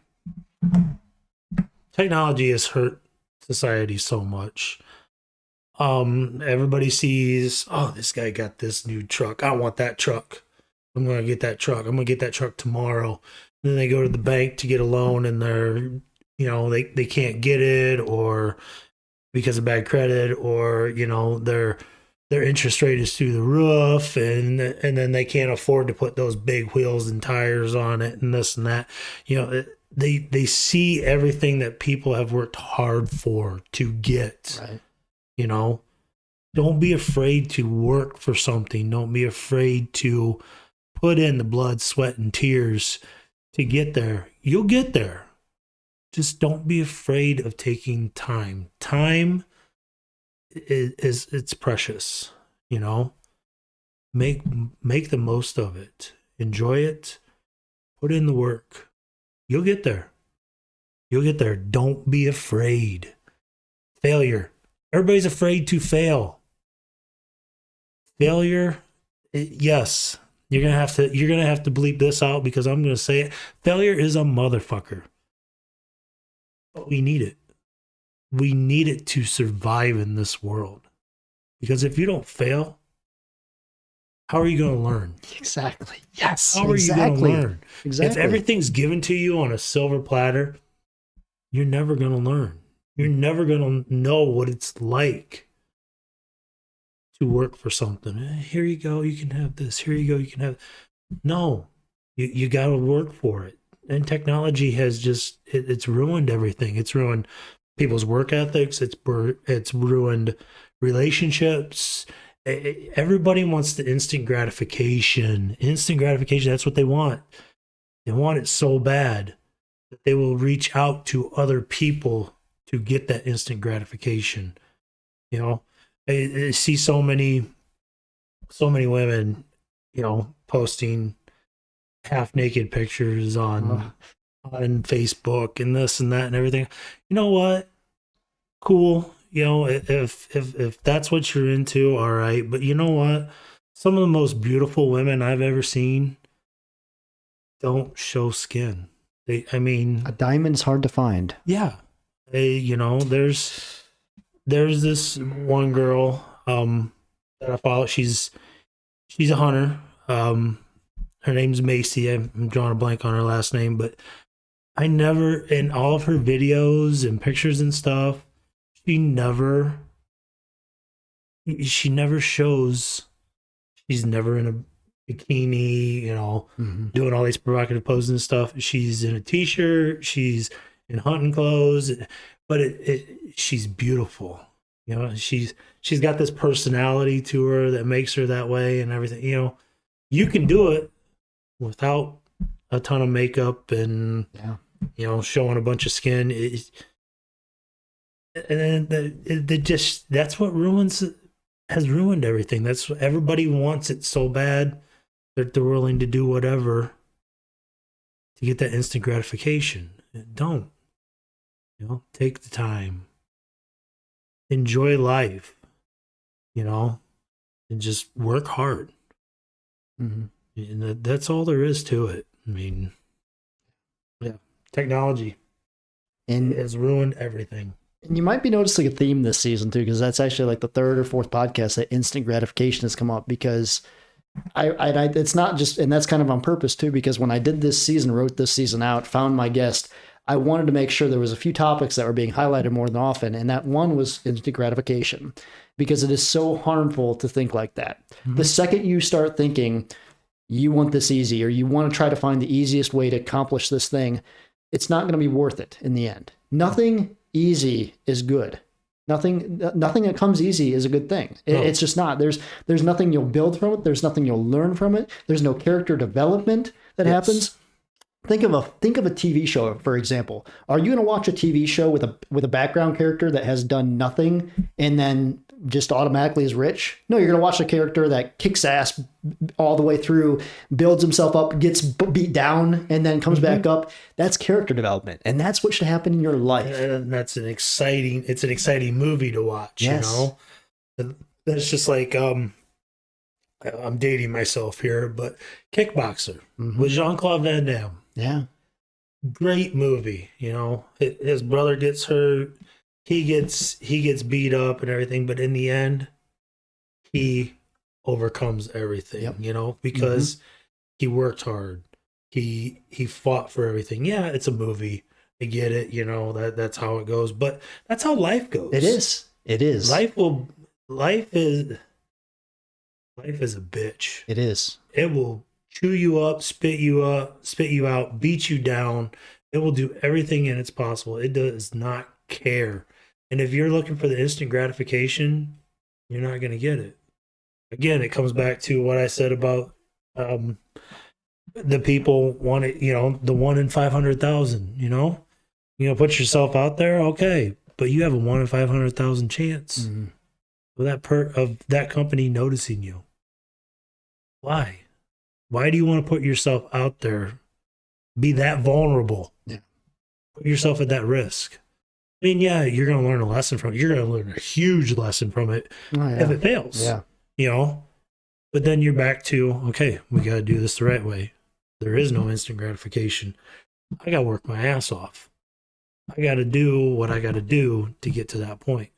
has hurt society so much. Everybody sees, oh, this guy got this new truck. I want that truck. I'm going to get that truck. I'm going to get that truck tomorrow. Then they go to the bank to get a loan, and they can't get it, or because of bad credit, or their interest rate is through the roof, and then they can't afford to put those big wheels and tires on it, and this and that. They see everything that people have worked hard for to get. Right. Don't be afraid to work for something. Don't be afraid to put in the blood, sweat, and tears to get there. You'll get there. Just don't be afraid of taking time. Time it's precious, Make the most of it. Enjoy it. Put in the work. You'll get there. You'll get there. Don't be afraid. Failure. Everybody's afraid to fail. Failure, yes. You're gonna have to bleep this out, because I'm gonna say it. Failure is a motherfucker. But we need it. We need it to survive in this world. Because if you don't fail, how are you gonna learn? Exactly. Yes. How are you gonna learn? Exactly. If everything's given to you on a silver platter, you're never gonna learn. You're never gonna know what it's like to work for something. Here you go, you can have this. Here you go, you can have. No, you got to work for it. And technology has just it's ruined everything. It's ruined people's work ethics. It's ruined relationships. Everybody wants the instant gratification. Instant gratification. That's what they want. They want it so bad that they will reach out to other people to get that instant gratification. I see so many women, posting half naked pictures on Facebook and this and that and everything. You know what? Cool. If that's what you're into, all right. But you know what? Some of the most beautiful women I've ever seen don't show skin. A diamond's hard to find. Yeah. There's this one girl that I follow. She's a hunter. Her name's Macy. I'm drawing a blank on her last name, but I never, in all of her videos and pictures and stuff, she never shows. She's never in bikini, doing all these provocative poses and stuff. She's in a t-shirt, she's in hunting clothes, but she's beautiful. She's got this personality to her that makes her that way and everything. You can do it without a ton of makeup and showing a bunch of skin. That's what has ruined everything. That's what everybody wants it so bad that they're willing to do whatever to get that instant gratification. Don't. Take the time. Enjoy life. And just work hard. And that's all there is to it. I mean, yeah, technology has ruined everything. And you might be noticing a theme this season too, because that's actually like the third or fourth podcast that instant gratification has come up, because it's not just, and that's kind of on purpose too, because when I did this season, wrote this season out, found my guest, I wanted to make sure there was a few topics that were being highlighted more than often. And that one was instant gratification, because it is so harmful to think like that. The second you start thinking you want this easy, or you want to try to find the easiest way to accomplish this thing, it's not going to be worth it in the end. Nothing easy is good. Nothing that comes easy is a good thing. It's just not. There's nothing you'll build from it. There's nothing you'll learn from it. There's no character development that happens. Think of a TV show, for example. Are you going to watch a TV show with a background character that has done nothing and then just automatically is rich? No, you're going to watch a character that kicks ass all the way through, builds himself up, gets beat down, and then comes back up. That's character development, and that's what should happen in your life. And it's an exciting movie to watch. Yes. That's just like I'm dating myself here, but Kickboxer with Jean-Claude Van Damme. Yeah. Great movie. His brother gets hurt. He gets beat up and everything, but in the end, he overcomes everything, because he worked hard. He fought for everything. Yeah, it's a movie. I get it, that's how it goes, but that's how life goes. It is. Life is a bitch. It is. It will chew you up, spit you out, beat you down. It will do everything in its possible. It does not care. And if you're looking for the instant gratification, you're not going to get it. Again, it comes back to what I said about the people want it, the 1 in 500,000, put yourself out there. Okay. But you have a 1 in 500,000 chance of that company noticing you. Why? Why do you want to put yourself out there? Be that vulnerable. Yeah. Put yourself at that risk. I mean, yeah, you're going to learn a lesson from it. You're going to learn a huge lesson from it if it fails. Yeah. But then you're back to, okay, we got to do this the right way. There is no instant gratification. I got to work my ass off. I got to do what I got to do to get to that point.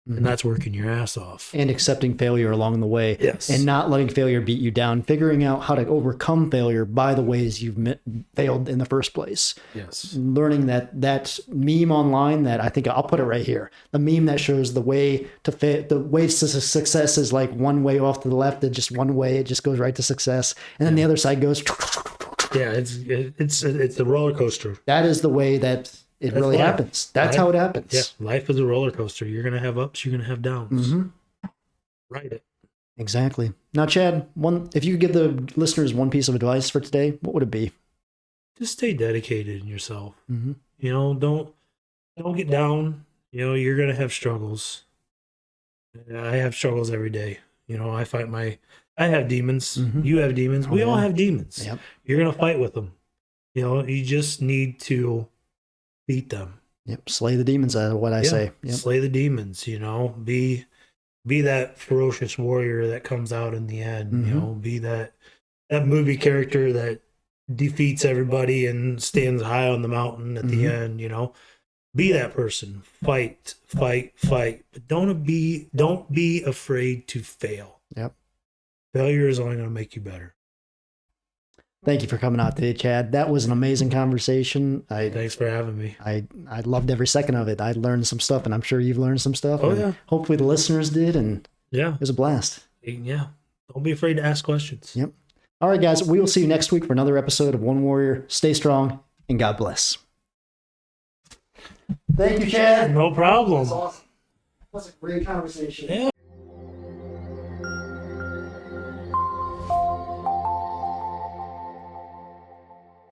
And that's working your ass off. And accepting failure along the way. Yes. And not letting failure beat you down. Figuring out how to overcome failure by the ways you've failed in the first place. Yes. Learning that meme online that I think I'll put it right here. The meme that shows the way to success is like one way off to the left, and just one way, it just goes right to success. And then the other side goes. Yeah, it's a roller coaster. That is the way that it really happens. That's how it happens. Yeah, life is a roller coaster. You're going to have ups, you're going to have downs. Write it. Exactly. Now, Chad, if you could give the listeners one piece of advice for today, what would it be? Just stay dedicated in yourself. Don't get down. You're going to have struggles. I have struggles every day. I have demons. You have demons. We all have demons. Yep. You're going to fight with them. You just need to beat them. Yep. Slay the demons, what I say. Yep. Slay the demons, be that ferocious warrior that comes out in the end, be that movie character that defeats everybody and stands high on the mountain at the end, be that person. Fight. But don't be afraid to fail. Yep. Failure is only going to make you better. Thank you for coming out today, Chad. That was an amazing conversation. Thanks for having me. I loved every second of it. I learned some stuff, and I'm sure you've learned some stuff. Oh, yeah. Hopefully the listeners did, and it was a blast. Yeah. Don't be afraid to ask questions. Yep. All right, guys, we will see you next week for another episode of One Warrior. Stay strong and God bless. Thank you, Chad. No problem. That's awesome. That's a great conversation. Yeah.